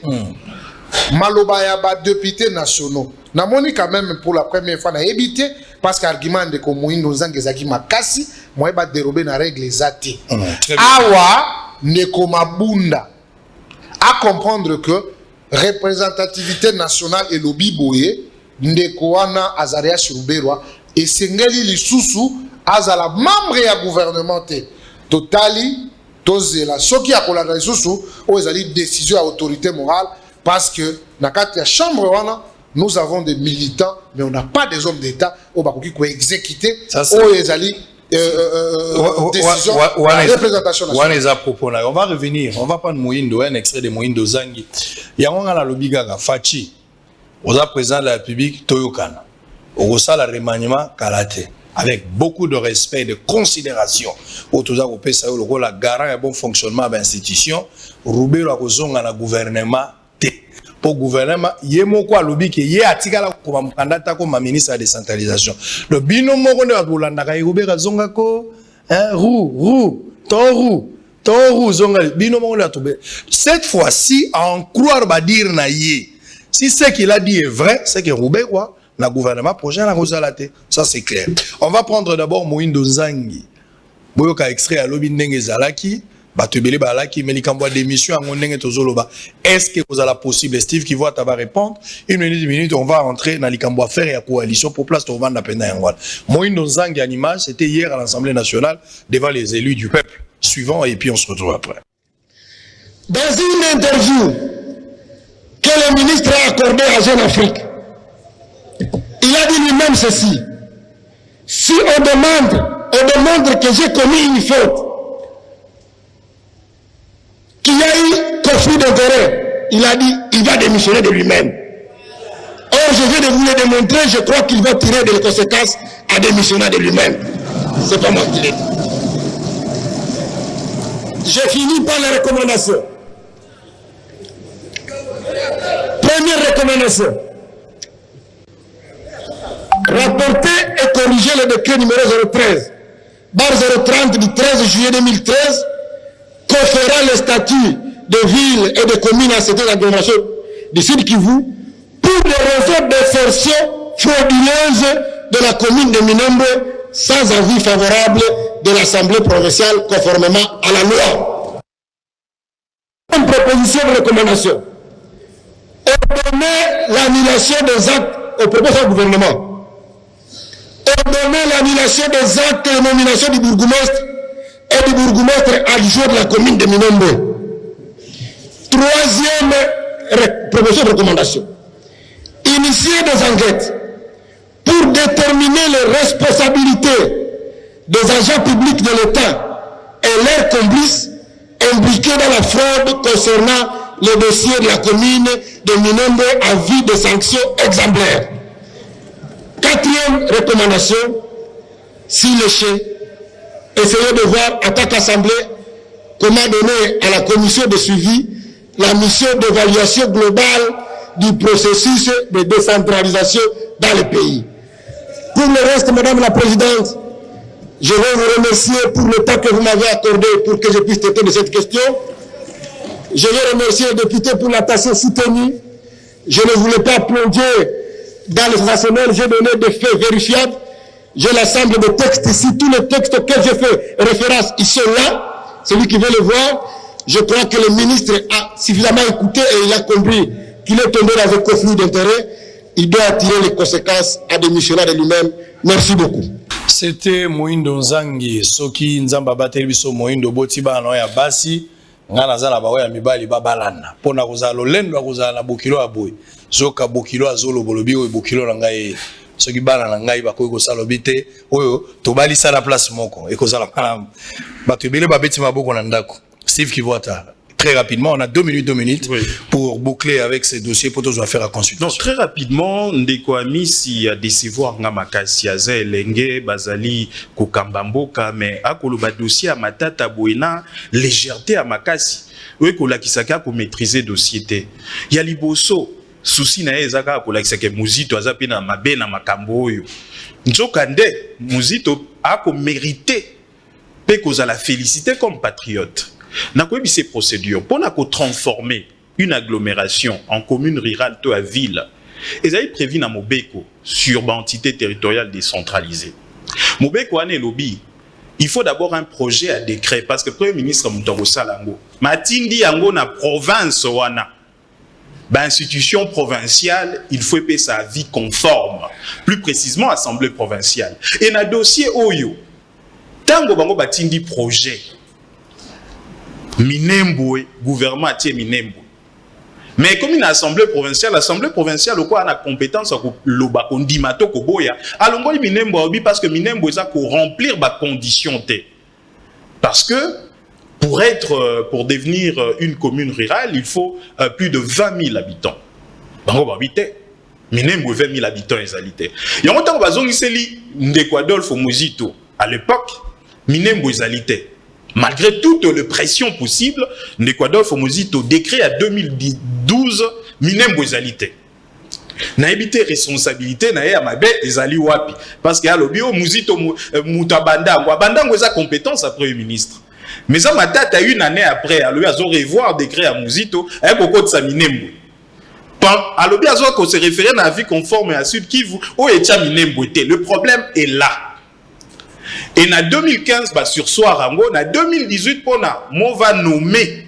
maloba ya ba députés nationaux. Namoni quand même pour la première fois na évité parce qu'argument de ko Moïndo Nzangi ezaki makasi, moi ba dérober na règle ezati. Awa Neko Mabunda à comprendre que représentativité nationale et lobby boye Ndeko wana Azaria Chiruberwa et Sengeli Lisusu azala membre ya gouvernement totali tozela soki akolanda Lisusu o ezali décision à autorité morale parce que na kati ya chambre wana nous avons des militants mais on n'a pas des hommes d'état au bakoki ko exécuter o ezali décision de représentation nationale. On va revenir, on va prendre Moïndo, un extrait de Moïndo Nzangi. Il y a un lobiga Fachi, aux président de la République Toyokana, au la remaniement Kalate, avec beaucoup de respect, de considération. Au tout ça, le rôle garant un bon fonctionnement de l'institution, Roubero Kozonga na gouvernement pour gouvernement, yemo kwa lobi ke ye atikala ko mkandata ko ministre de décentralisation. Le binomo ko ne batulanda ka Roubero zonga ko toru zonga binomo ko latube. Cette fois-ci en croire ba dire na ye. Si ce qu'il a dit est vrai, c'est que Roubero na gouvernement prochain na kozalate. Ça c'est clair. On va prendre d'abord Moïndo Nzangi. Boyoka extrait à lobi ndenge zalaki. Est-ce que vous avez la possible, Steve, qui va répondre? Une minute, on va rentrer dans les cambois faire et la coalition pour place de vendre la Moïndo Nzangi en image, c'était hier à l'Assemblée nationale devant les élus du peuple. Suivant et puis on se retrouve après. Dans une interview que le ministre a accordée à Jeune Afrique, il a dit lui-même ceci: si on demande que j'ai commis une faute, qu'il y a eu conflit d'intérêt, il a dit il va démissionner de lui-même. Or, je viens de vous le démontrer, je crois qu'il va tirer des conséquences à démissionner de lui-même. C'est pas moi qui l'ai dit. Je finis par les recommandations. Première recommandation: rapporter et corriger le décret numéro 013, barre 030 du 13 juillet 2013, conférant le statut de ville et de commune à cette agglomération du Sud Kivu pour des raisons d'insertion frauduleuse de la commune de Minembwe sans avis favorable de l'Assemblée provinciale conformément à la loi. Une proposition de recommandation: ordonner l'annulation des actes au propos du gouvernement, ordonner l'annulation des actes de nomination du bourgmestre et du bourgmestre adjoint de la commune de Minembwe. Troisième proposition de recommandation: initier des enquêtes pour déterminer les responsabilités des agents publics de l'État et leurs complices impliqués dans la fraude concernant le dossier de la commune de Minembwe à vie de sanctions exemplaires. Quatrième recommandation: si léché, essayez de voir à tant qu'Assemblée comment donner à la commission de suivi la mission d'évaluation globale du processus de décentralisation dans le pays. Pour le reste, Madame la Présidente, je veux vous remercier pour le temps que vous m'avez accordé pour que je puisse traiter de cette question. Je veux remercier les députés pour l'attention soutenue. Je ne voulais pas plonger dans le sensationnel, j'ai donné des faits vérifiables. J'ai l'ensemble de textes ici, tous les textes auxquels je fais référence, ils sont là. Celui qui veut le voir, je crois que le ministre a suffisamment écouté et il a compris qu'il est tombé dans un conflit d'intérêts. Il doit tirer les conséquences à démissionner de lui-même. Merci beaucoup. C'était Moïndo Nzangi, Soki Nzamba Batelibiso Moïndo Botiba Anoya Basi, Ngana Zala Baoya Mibali Babalana, Pona Rosalo Lendo Rosala Bokilo Aboy, Zoka Bokilo Azolo Bolobio et Bokilo Langaye. Ce qui bana nangai ba ko salobité oyo to bali sala place moko et ko sala kana ba to bele ba beti maboko na ndako. Steve Kivota, très rapidement, on a 2 minutes oui, pour boucler avec ces dossiers pour tous faire la consultation. Non, très rapidement, ndeko ami si a décevoir nga makasi aza elenge bazali ko kambamboka mais akolo ba dossier a matata boina légèreté a makasi. Oui ko la kisaka ko maîtriser dossier té. Ya liboso souci na ezaka kolakisa ke Muzito azapi na mabe na makambo oyo. Nzokande Muzito ako mérité pe kozala félicité comme patriote. Na koyebi ces procédures pour na ko transformer une agglomération en commune rurale to à ville. Ezali prévu na Mobeko sur entité territoriale décentralisée. Mobeko ane lobby. Il faut d'abord un projet à décret parce que le Premier ministre Mutombo Salango matindi yango na province wana. Ba institution provinciale, il faut payer sa vie conforme, plus précisément assemblée provinciale. Et na dossier oyo tango bango batindi projet Minembwe gouvernement tie Minembwe. Mais comme une assemblée provinciale au quoi a compétence loba kondimato koboya alongoli Minembwe obi parce que Minembwe ça ko remplir ba condition té. Parce que pour devenir une commune rurale, il faut plus de 20 000 habitants. Bango babité Minembwe 20 000 habitants ezalité. Yango tango bazongiseli Ndekwadolfo Muzito à l'époque Minembwe ezalité. Malgré toutes les pressions possibles, Ndekwadolfo Muzito décret à 2012 Minembwe ezalité. Na évité responsabilité na ya mabe ezali wapi parce que à l'obio Muzito mutabanda banda ngoza compétence à premier ministre. Mais ça m'a tête à une année après à lui à revoir décret à Muzito avec beaucoup de sa Minembwe. À l'obio à qu'on se référer à la vie conforme à Sud Kivu où est Minembwe. Le problème est là. Et en 2015, sur Soarango, en 2018, pour on va nommer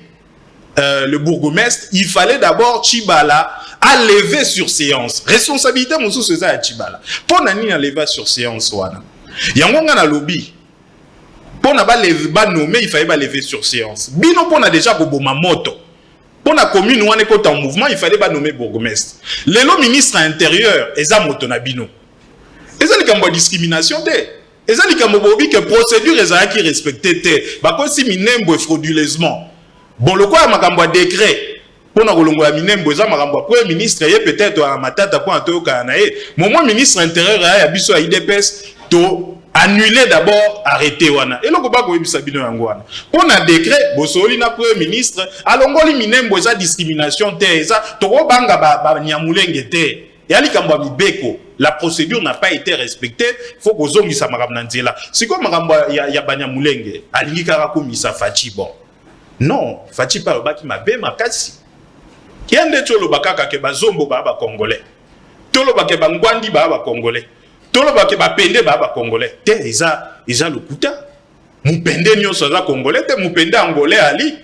le bourgmestre, il fallait d'abord Tshibala à lever sur séance. Responsabilité, mon sous c'est à Tshibala. Pour on a levé sur séance, il y a un lobby. Pour on a nommé, il fallait lever sur séance. Bino, pour on a déjà Bobomamoto. Pour la commune où on est en mouvement, il fallait nommer bourgmestre. Le ministre intérieur, Eza Motonabino. Eza une discrimination. Et ça, c'est que procédure est respectée. Parce que Minembwe frauduleusement. Bon, le quoi, ma décret. Pour nous, Minembwe, Premier ministre, peut-être à Matata, pour un tour Kanae. Mon ministre intérieur, il y a biso à IDPS, annuler d'abord, arrêter wana. Et le combat, il y a pour un décret, Bosoli na Premier ministre, allons Minembwe, ça discrimination, ça, Toro Banga, Nyamulenge, et Ali Kamba Mibeko. La procédure n'a pas été respectée. Il faut que les gens soient là. C'est comme il y a Banya Moulenge. Alingi Karakoumi sa Fachi bon. Non, Fachi pas le baki ma be ma kasi. Qui a des tolo bakaka ke bazombo ba congolais. Tolo bake bangwandi ba congolais. Tolo bake ba pende ba congolais. Te isa le kuta. Mupende nyonso za congolais te mupende angolais ali.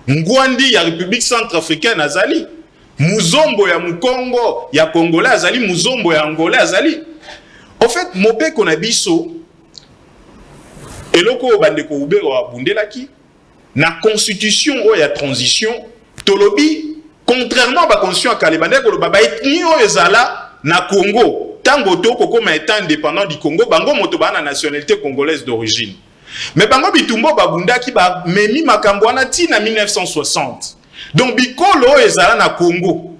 Ngwandi ya République centrafricaine azali. Muzombo ya Mukongo ya Congolais azali muzombo ya Angolais azali. En fait, Mobeko na biso eloko bandeko ubero wa bundelaki na constitution o ya transition tolobi contrairement à la constitution à Kalebandeko lo baba etni o ezala na Congo tango toko koma état indépendant du Congo bango moto ba na nationalité congolaise d'origine. Mais bango bitumbo babundaki ba memi makambo wana ti na 1960. Donc, Bikolo ezala na Congo.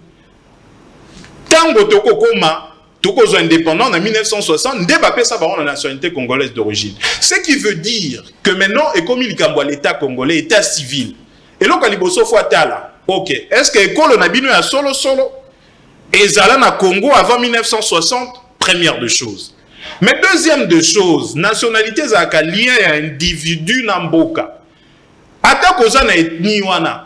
Tango toko koma, toko zo indépendant en 1960, débappé ça par la nationalité congolaise d'origine. Ce qui veut dire que maintenant, et comme il y a l'État congolais, l'État civil, et là, Kaliboso Fouatala, ok, est-ce que l'école n'a binu à solo? Ezala na Congo avant 1960, première de choses. Mais deuxième de choses, nationalité zaka lien à individu namboka.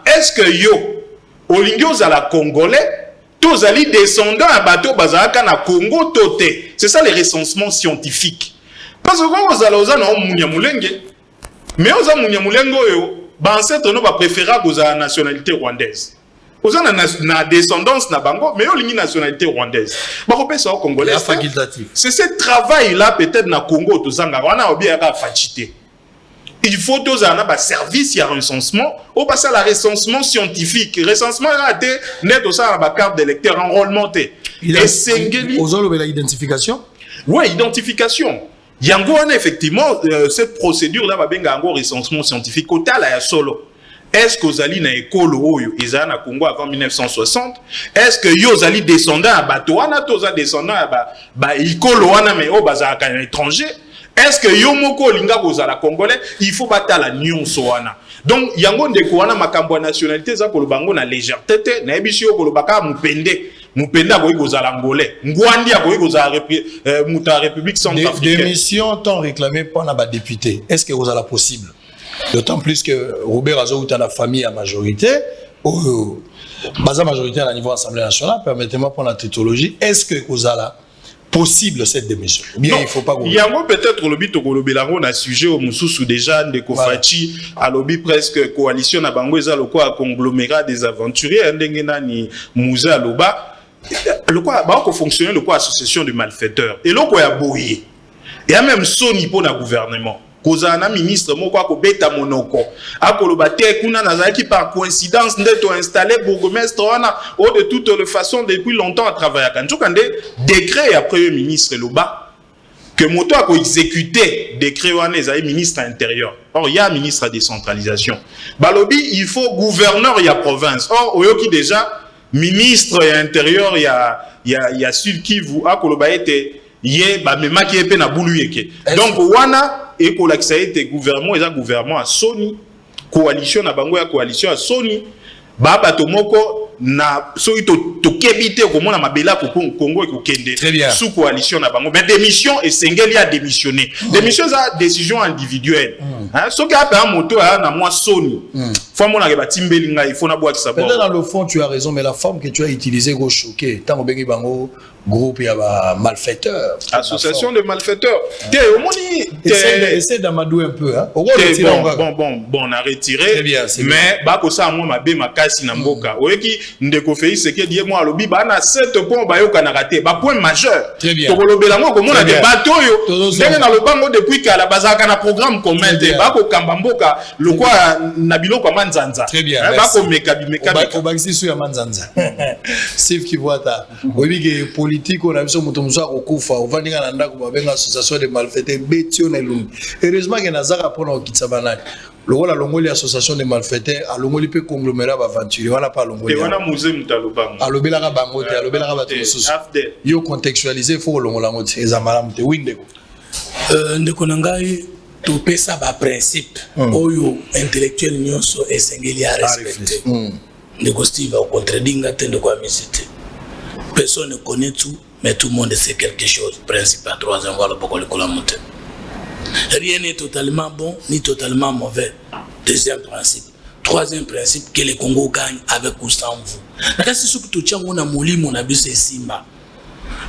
Est-ce que yo, Olingyo zala congolais, tozali descendant à bateau bazaka na Congo toté. C'est ça les recensements scientifiques. Parce que quand vous allez aux Munyamulenge, mais aux Munyamulenge, ancêtre no ba préférer la nationalité rwandaise. Aux na descendance na bango, mais on nationalité rwandaise. Ba repé ça au congolais. C'est ce travail là peut-être na Congo tozanga wana obia ka fachité. Il faut tous un service, il y a un recensement. On passe à la recensement scientifique. Le recensement a été net au sein de la carte d'électeur enrôlement. Il a l'identification. Oui, identification. Il y a effectivement cette procédure-là va bien un recensement scientifique. Au total, il y a solo. Est-ce que vous allez na école ils ont na Congo avant 1960? Est-ce que vous allez descendant à Batouana, tous descendants à école mais au bazar étranger? est-ce que yo moko linga kozala congolais il faut batala nyonso wana donc yango ndeko wana makambo ya nationalité za kolobango na légèreté te na yebishi yo kolobaka mupende akoki kozala angolais ngwandi akoki kozala muta république centrafricaine. Des missions tant réclamées par la député, est-ce que vous avez possible? D'autant plus que Robert Azo est dans la famille à majorité, base majorité à niveau Assemblée nationale, permettez-moi pour la tétologie, est-ce que vous avez possible cette démission? Bien, non, il faut pas. Il y a peut-être le but on a sujet au Moussou déjà de Kofachi à lobby presque coalition na bango eza loko a conglomérat des aventuriers ndengena ni Mouza Loba le quoi ba ko fonctionner le quoi association de malfaiteurs et loko ya boyé et a même soni pour na gouvernement kozana ministre moko ko beta monoko akoloba te kuna nazaki par coïncidence ndeto installé bourgmestre wana au de toute les façons depuis longtemps à travailler kan tukande décret ya premier ministre loba que moto a exécuté décret wana ezali ministre intérieur or il y a ministre de décentralisation balobi il faut gouverneur ya province or oyoki déjà ministre ya intérieur ya Sud Kivu akoloba ete ye ba memaki epe na bulu yeke donc wana et pour l'accès gouvernement et gouvernement à Sony coalition na bango ya coalition à Sony baba tomoko na so to kebite ko mona mabela ko Congo et ko kende sous coalition na bango mais démission et sengeli a démissionné démission za décision individuelle hein so ka pa moto na moi Sony faut mona ke batimbeli nga il faut na boa ki sabon dans le fond tu as raison mais la forme que tu as utilisée go choquer tant bengi bango groupe ya ba malfaiteurs association de malfaiteurs té au moni essaie d'amadouer un peu hein bon on a retiré mais ba ko ça moi mabe makasi na mboka oyeki ndeko fei seke die moi alobi ba na 7 points ba yoka na raté ba point majeur to kolobela ngo ko mona de bateau yo ndenge na lobango depuis kala bazaka na programme commun de ba ko kamba mboka lokwa na biloko manzanza ba ko meka ko bagisi su ya manzanza Steve Kivuata oyiki politique on a vu moto musa kokufa ovandinga na ndako babenga association de malfaiteurs betio na lumbi heureusement que nazaka pona okitsabanani lokola longoli association de malfaiteurs alongoli pe conglomérat aventurier wana pa longoli et wana musée mutalobango alobelaka bango te alobelaka bato mosusu yo contextualiser faut longola ngo te ezamala mte windeko ndeko nangai to pesa ba principe oyo intellectuel nyonso esengeli a respecter ndeko Steve au contredinga tende kwa misite. Personne ne connaît tout, mais tout le monde sait quelque chose. Principe à 3 ans, voilà pourquoi le cola monte. Rien n'est totalement bon ni totalement mauvais. Deuxième principe. Troisième principe, que le Congo gagne avec ou sans vous. Naka si ce que tu tiens on a moli mon abus c'est Simba.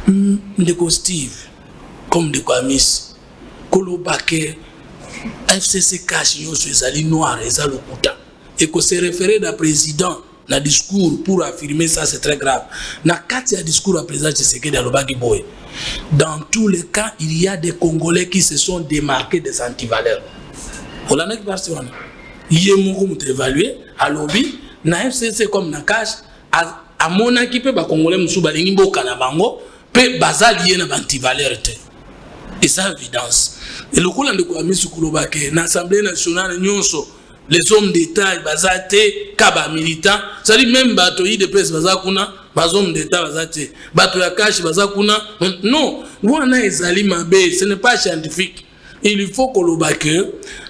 Ndeko Steve, comme de quoi Miss, Kolo Bake, FCC cache yo sur les alliés noirs et ça le kuta. Et que se référer d'un président na discours pour affirmer ça c'est très grave. Na kati ya discours à président Tshisekedi alobaki boy. Dans tous les cas, il y a des Congolais qui se sont démarqués des antivaleurs. On a qui parti on. Yé moko mute évaluer à lobby na FCC comme na cash à mon équipe ba Congolais musu balingi mboka na bango pe bazali na antivaleur te. Et ça évidence. Et le coup là de quoi misu kulobake na Assemblée nationale nyonso les hommes d'État, bazate, kaba militants, ça dit même bateau de presse bazakuna, bazom d'État bazate, bateau ya cash bazakuna. Non, wana ezali mabe, ce n'est pas scientifique. Il faut que le baque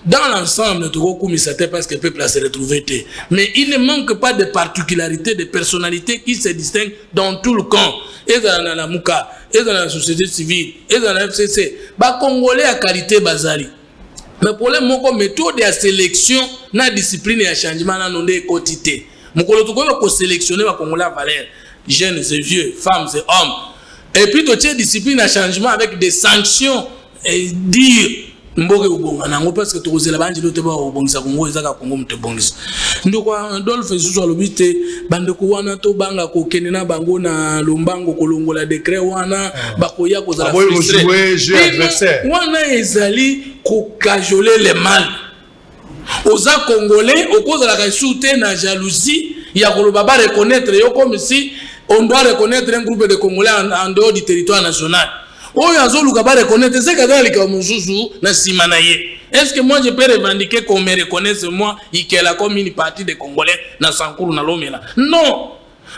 dans l'ensemble de commissaire parce que le peuple se retrouvé. Mais il ne manque pas de particularités, de personnalités qui se distinguent dans tout le camp. Et dans la Mouka, et dans la société civile, et dans la FCC, ba Congolais à qualité bazali. Mais pour les mots méthode de sélection, na discipline et changement na nonde quotité. Mokolo to ko sélectionner ba Congolais à valeur, jeunes et vieux, femmes et hommes. Et puis tu discipline et changement avec des sanctions et dire mboke ubonga nango parce que tokozela banji lote ba ubongisa Congo ezaka Congo mtebongisa. Ndoko Adolphe Susu alobite bandeko wana to banga ko kenena bango na lombango kolongola décret wana bakoya kozala frustré. Wana ezali ko cajoler les mal. Oza Congolais okozala ka souté na jalousie ya koloba ba reconnaître yo comme si on doit reconnaître un groupe de Congolais en dehors du territoire national. Oyo azoluka ba reconnaître c'est kadhalika muzuzu na simanaye. Est-ce que moi je peux revendiquer qu'on me reconnaisse moi ikela comme une partie des Congolais na Sankuru na Lomela? Non.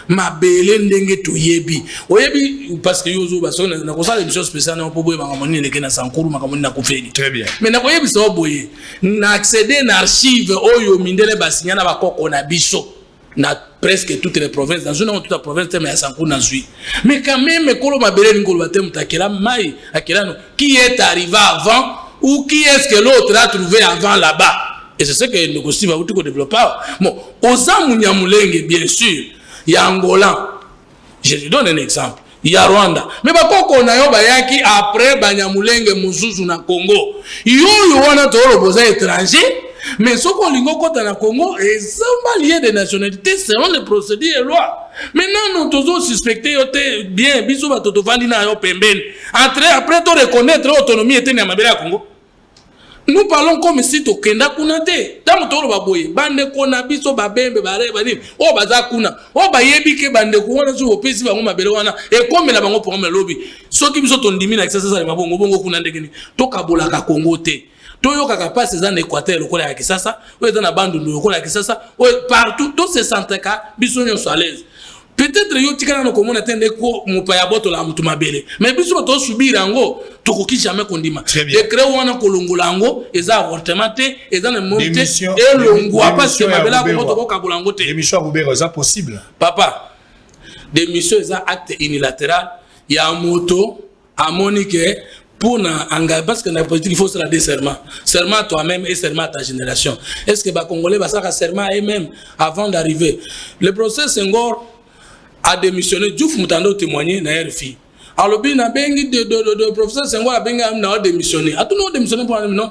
mabele ndenge toyebi oyebi parce que yozo ba sona na kosala émission spéciale na poboye bangamoni leke na sankuru makamoni na kofeli très bien mais na koyebi so boye na accéder na archive oyo mindele basinya na bakoko na biso na presque toutes les provinces dans une toute la province mais à sankuru na zui mais quand même kolo mabele ngolo batem takela mai akelano qui est arrivé avant ou qui est-ce que l'autre a trouvé avant là-bas et c'est ce que nous aussi va vous développer bon ozamu nyamulenge bien sûr il y a Angola, je te donne un exemple. Il y a Rwanda. Mais bakoko na yo bayaki après banyamulenge muzuzu na Congo. Yo wana toro boza étranger, mais ce qu'on lingo kota na Congo et samba lié de nationalité selon les procédures et lois. Maintenant nous tous suspectés yote bien biso ba toto vandi na yo pembeni. Après to reconnaître l'autonomie était na mabela Congo. Nous parlons comme si tu kenda kuna te. Tamu toro baboye. Bande kona biso babembe bare bani. O baza kuna. O bayebi ke bande kuona zu opesi bango mabele wana. E comme la bango pour me lobby. Soki biso tondimi na kisa sasa mabongo bongo kuna ndekeni. Toka bola ka Congo te. Toyo kaka passe za na Équateur lokola ya kisasa. O za na bandu lokola ya kisasa. O partout tous ces centres ka biso nyonso à l'aise. Peut-être yo tikana no komona tende ko mupaya boto la mtu mabele mais biso to subira ngo tokoki jamais kondima décret wana kolongola ngo eza avortement te eza na monte et longwa parce que mabela ko to kabula ngo te émission Roubero ça possible papa démission eza acte unilatéral ya moto à monique pour na parce que dans la politique il faut se la serment serment toi-même et serment à ta génération est-ce que ba congolais ba ça serment eux-mêmes avant d'arriver le procès Senghor a démissionné. Diouf Moutando témoigné na RFI. Alors bien na bengi de professeur Senghor a bengi na démissionné. A tout le monde démissionné pour non.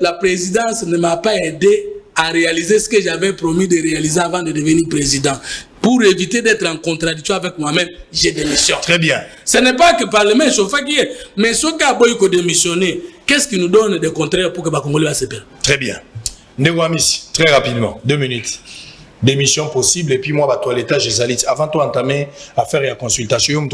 La présidence ne m'a pas aidé à réaliser ce que j'avais promis de réaliser avant de devenir président. Pour éviter d'être en contradiction avec moi-même, j'ai démissionné. Très bien. Ce n'est pas que le Parlement est chauffé qui est, mais ce qui a beau démissionner, qu'est-ce qui nous donne de contraire pour que le Congolais va se perdre? Très bien. Ndego Amis, très rapidement, 2 minutes. Démission possible et puis moi toilettage des alites avant de entamer à faire la consultation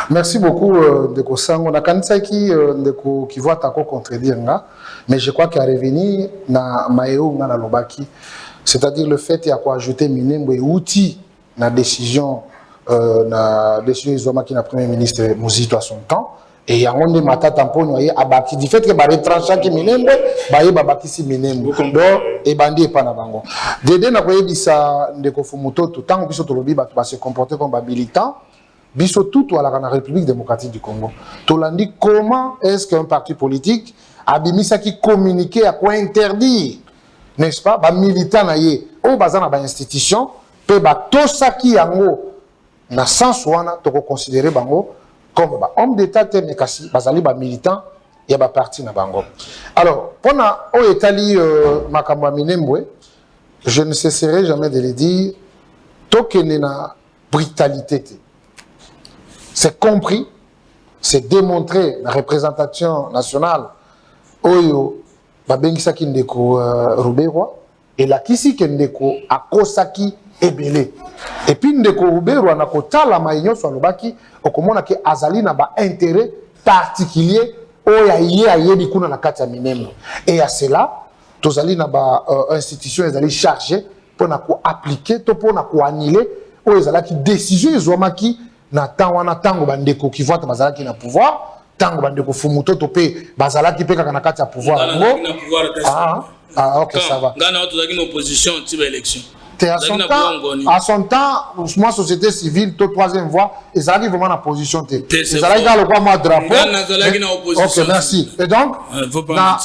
merci beaucoup Ndeko Sango na kanisa ki Ndeko qui voit tako contredire nga mais je crois qu'il a revenu na maeo na lobaki c'est-à-dire le fait ya ko ajouter minembo et outil na décision izoma ki na premier ministre Muzito à son temps et il y a un de matata mponyo ye abaki du fait que ba retrancher ki minembo ba ye babaki si minembo donc et bandi pas na bango dede na koyebisa Ndeko Fumutoto tango biso to lobi ba se comporter comme ba militant biso tout à la République démocratique du Congo tolandi comment est-ce qu'un parti politique abimisa qui communiquer à quoi interdire n'est-ce pas ba militant na ye o bazana ba institution pe ba tosaki yango na sens wana to considérer bango comme homme d'état mais kasi bazali ba militant ya ba parti na bango. Alors pona o etali makambo minembwe je ne cesserai jamais de le dire tokene na brutalité. C'est compris, c'est démontré la représentation nationale oyo babengisa ki Ndeko Roubero et la kisi ke Ndeko akosaki ebele et puis Ndeko Roubero na kotala maïnyo so lobaki okomona ke azali na ba intérêt particulier oya ye ayebi kuna na kati ya minembo et à cela tozali na ba institution ezali chargé pona ko appliquer to pona ko annuler o ezalaki décision ezomaki na temps wana tango bandeko ki vote bazalaki na pouvoir tango bandeko Fumutoto pe bazalaki pe kaka na kati ya pouvoir ngo ok ça va ngana tozalaki na opposition tiba élection à son temps, moi, société civile, toute troisième voie, ils arrivent vraiment en position. Ils arrivent dans le quoi, moi, drapeau. Ok, merci. Et donc, la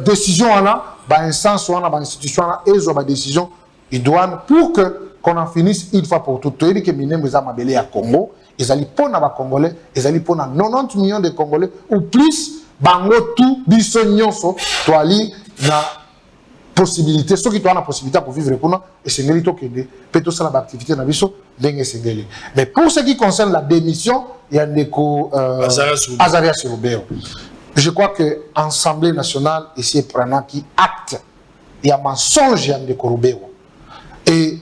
décision, on a, instance, on a, institution, ils ont une décision idoine pour qu'on en finisse une fois pour toutes. Il y a des gens qui ont à Congo, ils allaient pour les Congolais, ils allaient pour 90 millions de Congolais, ou plus, bango tout, bisognon, so, toali, na possibilité, ceux qui ont la possibilité pour vivre pour nous, et c'est mérito que peut-être ça l'activité na biso dengue sengeli. Mais pour ce qui concerne la démission, il y a Ndeko Azarias Roubero. Je crois que l'Assemblée nationale ici prenant qui acte, il y a mensonge à Ndeko Roubero. Et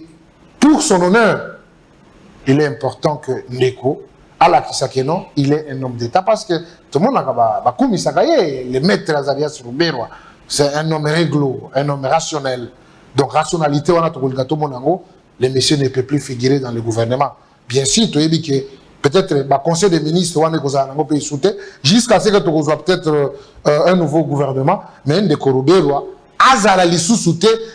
pour son honneur, il est important que Ndeko Ala Kisakeno, il est un homme d'État parce que tout le monde a commis ça, le maître Azarias Roubero. C'est un homme réglo, un homme rationnel. Donc, rationalité, on a tout le gâteau, mon ango, le monsieur ne peut plus figurer dans le gouvernement. Bien sûr, tu as dit que peut-être le conseil des ministres jusqu'à ce que tu reçois peut-être un nouveau gouvernement, mais un de Korobelwa, Azala l'issue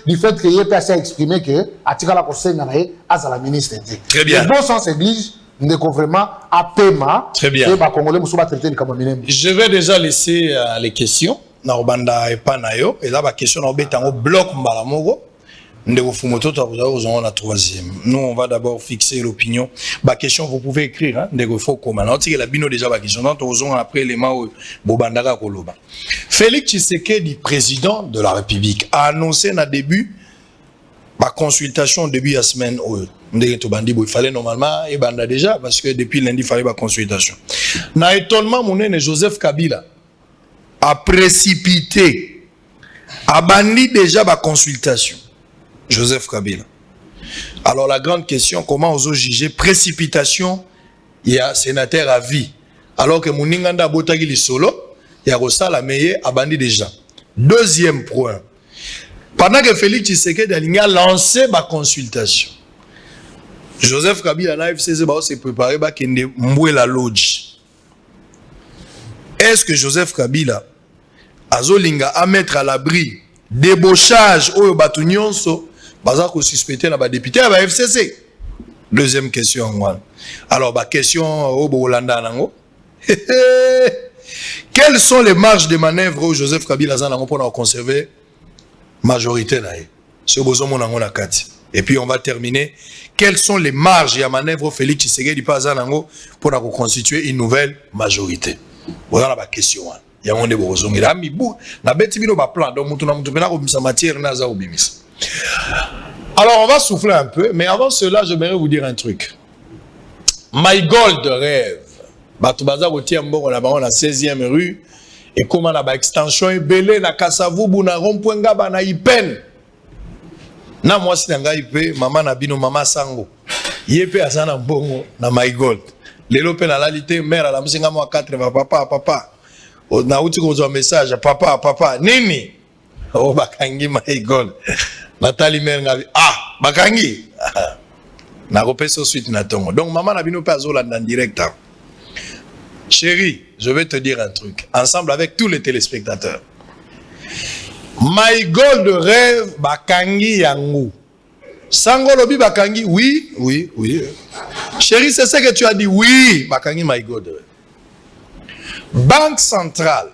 du fait que l'IPAC a exprimé que Atikala conseil n'avait Azala ministre. Très bien. Le bon sens exige vraiment à paiement. Très bien. Je vais déjà laisser les questions. Narobanda et Panayo. Et là, la question est en bloc Mbalamogo. Nous, on va d'abord fixer l'opinion. La question, vous pouvez écrire. La bino déjà la question. Après les mots Bobandara Koloba. Félix Tshisekedi, président de la République, a annoncé au début la consultation au début de la semaine. Il fallait normalement et banda déjà parce que depuis lundi il fallait la consultation. Na étonnement mon Joseph Kabila a précipité, a banni déjà la consultation. Joseph Kabila. Alors la grande question, comment osons juger précipitation? Il y a sénateur à vie. Alors que Mouninganda Botagi li solo, il y a Rosa la meilleure a banni déjà. Deuxième point. Pendant que Félix Tshisekedi a lancé la consultation, Joseph Kabila na FCC s'est préparé à kende mboué la lodge. Est-ce que Joseph Kabila a zolinga à mettre à l'abri débauchage au Batunyonso baza ko suspecté na ba député à ba FCC? Deuxième question. Alors ba question au Bolanda nango. Quelles sont les marges de manœuvre où Joseph Kabila zanango pour conserver majorité na ye? Ce bozo monango na kati. Et puis on va terminer. Quelles sont les marges et à manœuvre Félix Tshisekedi Pazanango pour constituer une nouvelle majorité? Voilà la question. Il y a un débat. Il y a un plan. Donc, alors, on va souffler un peu. Mais avant cela, j'aimerais vous dire un truc. My Gold rêve. Batubaza Rotiambo, on a la 16e rue. Et comment la extension est belée, na Kasavubu, na Rompuenga, na Ipen. Na moi si nanga ipe mama na bino mama sango yepe azana mbongo na My Gold lelo pe na lalité mère ala musinga mo 4 va papa na uti ko zo message papa nini o bakangi My Gold Nathalie mère ngabi bakangi na repesa suite na tongo donc mama na bino pe azola en direct. Chérie, je vais te dire un truc ensemble avec tous les téléspectateurs. My Gold rêve bakangi yangu. Sango lobi bakangi oui. Chérie, c'est ce que tu as dit oui, bakangi My Gold rêve. Banque centrale.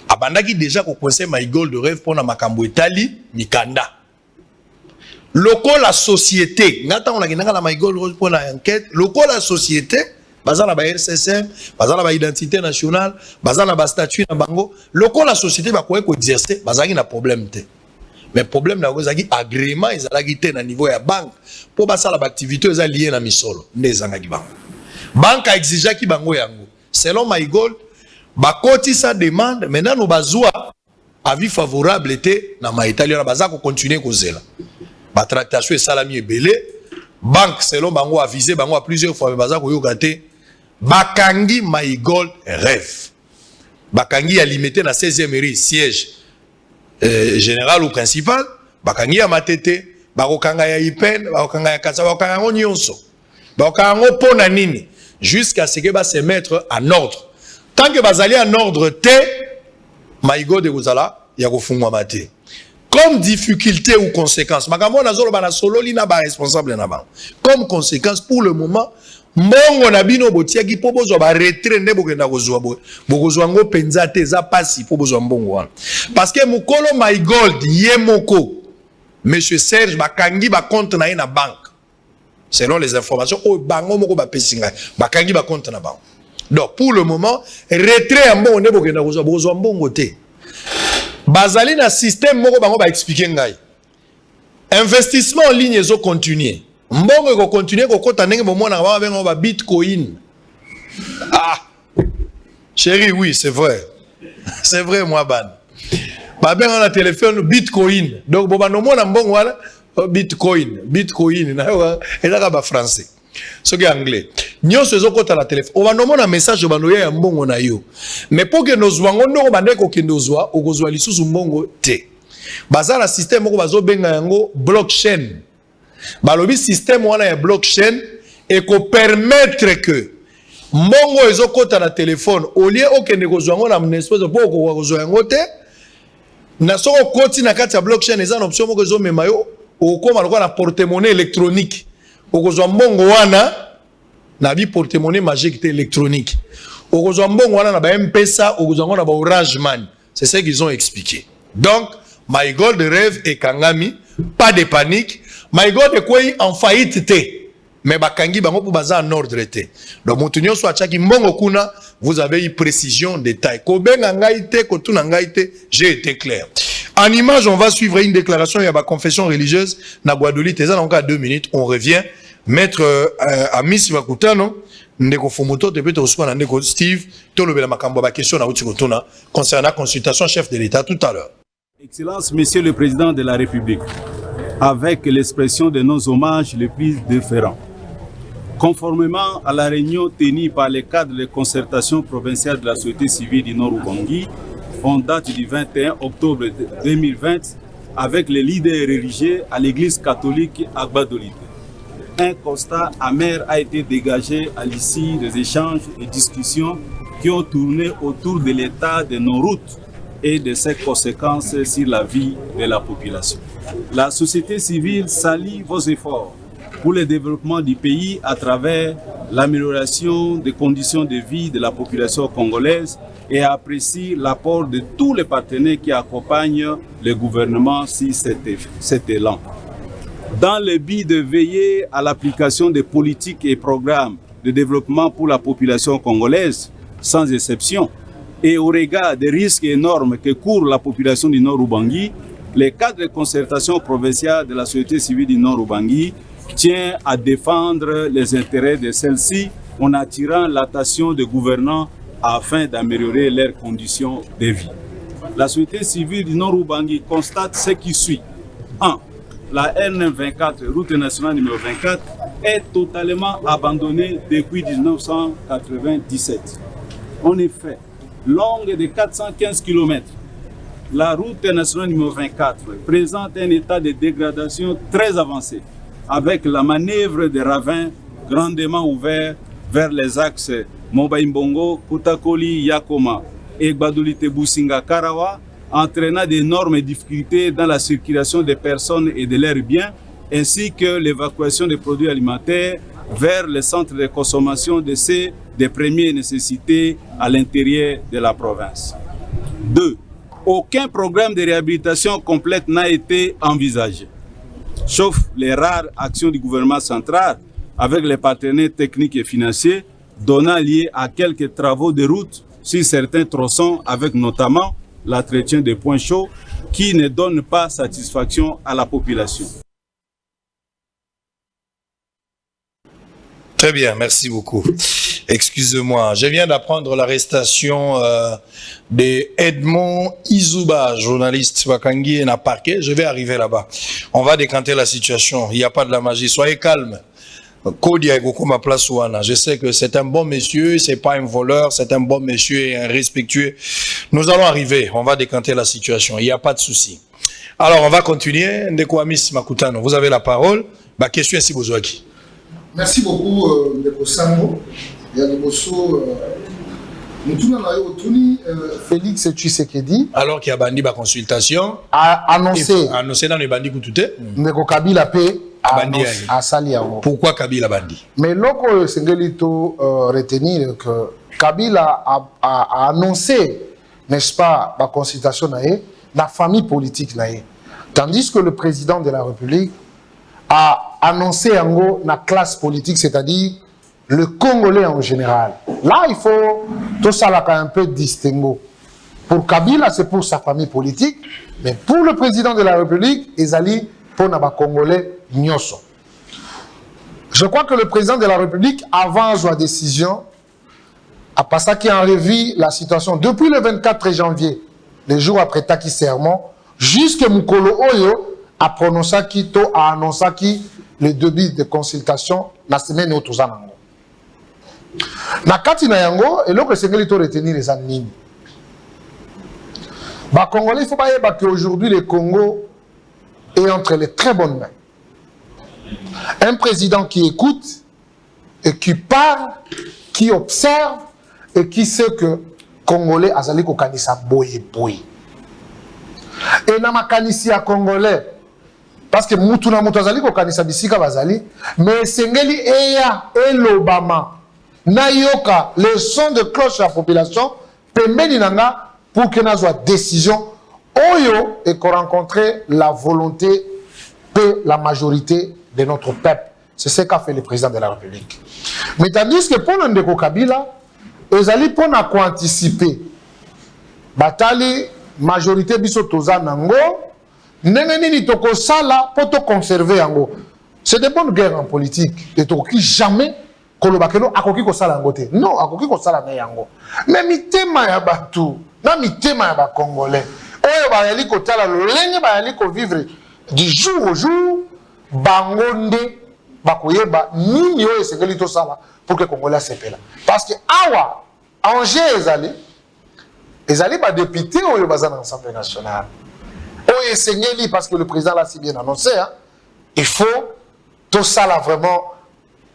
Abandaki déjà ko conseil My Gold rêve pour na makambo etali mikanda. Loko la société, ngata on la na My Gold rêve pour na enquête, loko la société bazana ba RCSM, bazana ba identité nationale, bazana ba statut na bango, loko la société ba ko exercer, bazaki na problème te. Mais problème na kozaki agrément ezalaki te na niveau ya banque pour basala ba activité eza lié na misolo, ndezanga ki bango. Banque a exigé ki bango yango. Selon My Gold, ba koti sa demande, maintenant no bazwa avis favorable était na ma italien baza ko continuer kozela. Ba tractation et salami ebele, banque selon bango avisé bango à plusieurs fois baza ko yokate. Bakangi My Gold rêve. Bakangi a limité na 16e mairie siège général ou principal. Bakangi a matete. Bakokanga ya Ipen. Bakokanga ya Kasa. Bakokanga ngo nyonso. Bakokanga ngo pona nini. Jusqu'à ce que va se mettre en ordre. Tant que bazali en ordre te, My Gold de Gozala, ya kofungwa mate. Comme difficulté ou conséquence. Makambo na zolo bana solo li na ba responsable na ba. Comme conséquence pour le moment. Mbongo na bino botiaki po bozwa ba retrait nde bokenda kozwa bokozwa ngo penza te za pasi po bozwa mbongo wana parce que mukolo My Gold yemoko monsieur Serge bakangi ba compte na na banque selon les informations o bango moko ba pesinga bakangi ba compte na banque. Donc pour le moment retrait mbongo nde bokenda kozwa mbongo te bazali na système moko bango ba expliquer ngai investissement en ligne ezo continuer. Mbongo ko continuer ko kota ndenge bomona ba bengo ba Bitcoin. Chérie, oui, c'est vrai. C'est vrai moi ban. Ba bengo na téléphone Bitcoin. Donc boba no mona mbongo wala Bitcoin na yo ezaka ba français. Soki anglais. Nyonso ezokota na téléphone. Oba no mona message ba no ya mbongo na yo. Mais pour que nos zwango ndo ba ndeko kendo zwa okozwa lisusu mbongo te. baza na système ko bazo benga yango blockchain. Balobi système wana ya blockchain et ko permettre que mbongo ezokota na téléphone au lieu okende kozwa ngo na espèce de poko kozwa yango te na soko koti na kati ya blockchain eza na option moko ezomema yo okoma lokola na porte-monnaie électronique okozwa mbongo wana na bi porte-monnaie magique te électronique okozwa mbongo wana na ba M-Pesa okozwa ngo na ba Orange Money. C'est ce qu'ils ont expliqué. Donc My Gold rêve et Kangami, pas de panique. My Gold est quoi en faillite te. Mais bakangi bango pour baza en ordre te. Donc montunyo so achaki mbongo kuna, vous avez eu précision, détail. Ko benga ngai te, ko tuna ngai te, j'ai été clair. En image, on va suivre une déclaration, il y a ma confession religieuse na Guadeloupe, ça donc à 2 minutes, on revient. Maître Amis Bakutano, ndeko Fomoto te peut aussi ndeko Steve, to lobela makambo ba question na utikotuna concernant la consultation chef de l'État tout à l'heure. Excellence, Monsieur le Président de la République, avec l'expression de nos hommages les plus déférents. Conformément à la réunion tenue par les cadres de concertation provinciale de la société civile du Nord-Ubangi, en date du 21 octobre 2020, avec les leaders religieux à l'église catholique à Guadeloupe. Un constat amer a été dégagé à l'issue des échanges et discussions qui ont tourné autour de l'état de nos routes et de ses conséquences sur la vie de la population. La société civile salue vos efforts pour le développement du pays à travers l'amélioration des conditions de vie de la population congolaise et apprécie l'apport de tous les partenaires qui accompagnent le gouvernement sur cet élan. Dans le but de veiller à l'application des politiques et programmes de développement pour la population congolaise, sans exception, et au regard des risques énormes que court la population du Nord-Ubangi, les cadres de concertation provinciale de la société civile du Nord-Ubangi tient à défendre les intérêts de celle-ci en attirant l'attention des gouvernants afin d'améliorer leurs conditions de vie. La société civile du Nord-Ubangi constate ce qui suit. 1. La RN24, route nationale numéro 24, est totalement abandonnée depuis 1997. En effet, longue de 415 km, la route nationale numéro 24 présente un état de dégradation très avancé, avec la manœuvre des ravins grandement ouverts vers les axes Moba-Imbongo, Kutakoli, Yakoma et Gbadolite-Businga-Karawa, entraînant d'énormes difficultés dans la circulation des personnes et de leurs biens, ainsi que l'évacuation des produits alimentaires vers les centres de consommation de ces des premières nécessités à l'intérieur de la province. 2. Aucun programme de réhabilitation complète n'a été envisagé, sauf les rares actions du gouvernement central avec les partenaires techniques et financiers, donnant lieu à quelques travaux de route sur certains tronçons, avec notamment l'entretien des points chauds qui ne donnent pas satisfaction à la population. Très bien, merci beaucoup. Excusez-moi, je viens d'apprendre l'arrestation de Edmond Izuba, journaliste Wakangi na parquet. Je vais arriver là-bas. On va décanter la situation. Il n'y a pas de la magie. Soyez calme. Je sais que c'est un bon monsieur, c'est pas un voleur, c'est un bon monsieur et un respectueux. Nous allons arriver, on va décanter la situation, il n'y a pas de souci. Alors, on va continuer. Ndeko Amis Makutano, vous avez la parole. Ma question est si vous avez. Merci beaucoup, Ndeko Sango. Félix Tshisekedi, alors qu'il y a bandi ba consultation, a annoncé dans les bandits Koutoute, Ndeko Kabila P. Pourquoi Kabila bandi? Mais loko Sengelito retenir que Kabila a annoncé, n'est-ce pas, la consultation la famille politique naïe. Tandis que le président de la République a annoncé en gros la classe politique, c'est-à-dire le Congolais en général. Là, il faut tout ça là un peu distinguer. Pour Kabila, c'est pour sa famille politique, mais pour le président de la République, Ezali pour les Congolais. Je crois que le président de la République, avant sa décision, a passé qui en revue la situation depuis le 24 janvier, les jours après Taki Sermon, jusqu'à Mukolo Oyo a prononcé qui a annoncé qui le début de consultation la semaine où tout ça. Na kati na yango et l'autre c'est que retenir les années. Bah, Congolais, il faut pas dire qu'aujourd'hui, le Congo est entre les très bonnes mains. Un président qui écoute et qui parle, qui observe et qui sait que Congolais azali ko kanisa boye boye. Et na makanisi ya Congolais parce que mutu na mutu azali ko kanisa bisika bazali mais sengeli eya elobama na yoka le son de cloche à la population pembeni nanga pour que na soit décision oyo et qu'on rencontre la volonté de la majorité de notre peuple. C'est ce qu'a fait le président de la République. Mais tandis que pour Ndeko Kabila, ils allaient pour anticiper. Batali, majorité biso toza nango, neneni toko sala pour te conserver yango. C'est des bonnes guerres en politique. Et toki jamais kolobakelo akoki ko sala ngote. Non, akoki ko sala na yango. Mais mitema ya batu, na mitema ya ba Congolais. Oyo ba yali ko tala lolenge ba yali ko vivre du jour au jour, bangonde bakoyeba nini oyo esengeli to sala pour que Congolais sepela. Parce que awa Angers ezali ba député oyo baza dans l'Assemblée nationale. Oyo esengeli parce que le président l'a si bien annoncé, hein, il faut to sala vraiment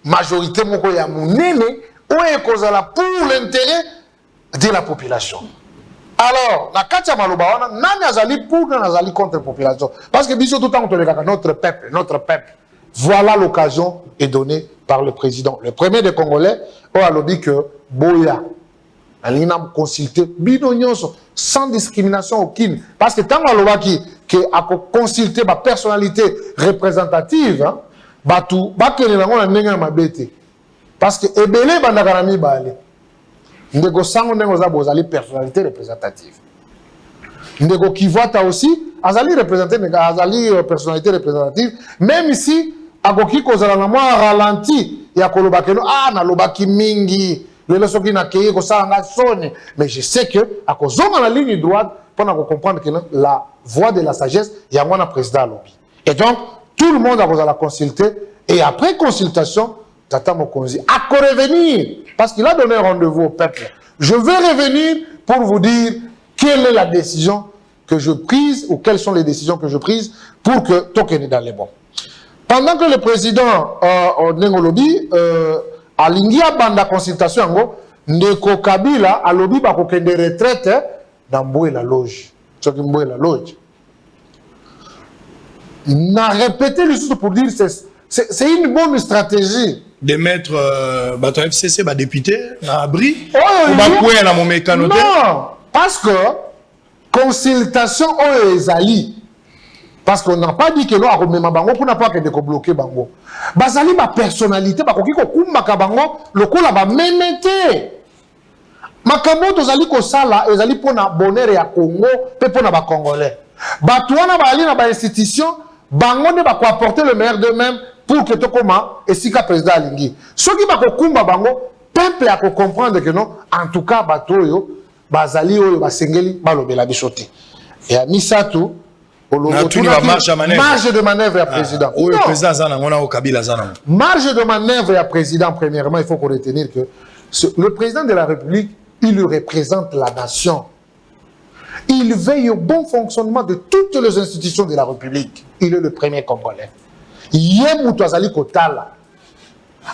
majorité moko ya munene oyo ekozala pour l'intérêt de la population. Alors, na kati ya maloba wana nani azali pour nani azali contre la population parce que biso tout temps on notre peuple. Voilà l'occasion est donnée par le président. Le premier des Congolais a dit que Boya, il a consulté sans discrimination aucune. Parce que tant qu'il a consulté ma personnalité représentative, parce que Ebele Bandakarami Bale, Ndeko Sango Nengoza Bozali personnalité représentative. Ndeko Kivata aussi, Azali personnalité représentative, même ici, akoki kozala na mwa ralenti ya kolobakelo na lobaki mingi lelo soki na keye ko sala nga sone mais je sais que akozonga na ligne droite pour comprendre que la voix de la sagesse ya mwana président lobi et donc tout le monde a la consulter et après consultation Tata Mokonzi a revenir parce qu'il a donné un rendez-vous au peuple. Je vais revenir pour vous dire quelle est la décision que je prise ou quelles sont les décisions que je prise pour que Tokene dans les bons. Pendant que le président Nengolobi a lingia banda consultation ngo Ndeko Kabila a lobi ba kokende retraite dans Mboué la loge. Soki Mboué la loge. N'a répété le juste pour dire c'est une bonne stratégie de mettre bato FCC ba député na abri ou ba koué na mon mécanoté. Non, parce que consultation o ezali. Parce qu'on n'a pas dit que nous avons bango pour n'a pas que de bloquer bango. Bazali ma personnalité, ba koki ko kumaka bango, le ko la ba menete. Makambo to zali ko sala ezali pona bonheur ya Congo, pe pona ba Congolais. Ba tuana ba ali na ba institution, bango ne ba ko apporter le meilleur d'eux-mêmes pour que to koma esika président alingi. Soki ba ko kumba bango, peuple a ko comprendre que non, en tout cas ba toyo, bazali oyo ba sengeli ba lobela bisote. Et a misatu marge de manœuvre à président. Marge de manœuvre à président, premièrement, il faut qu'on retenir que le président de la République, il représente la nation. Il veille au bon fonctionnement de toutes les institutions de la République. Il est le premier Congolais. Yemutwazali Kotala.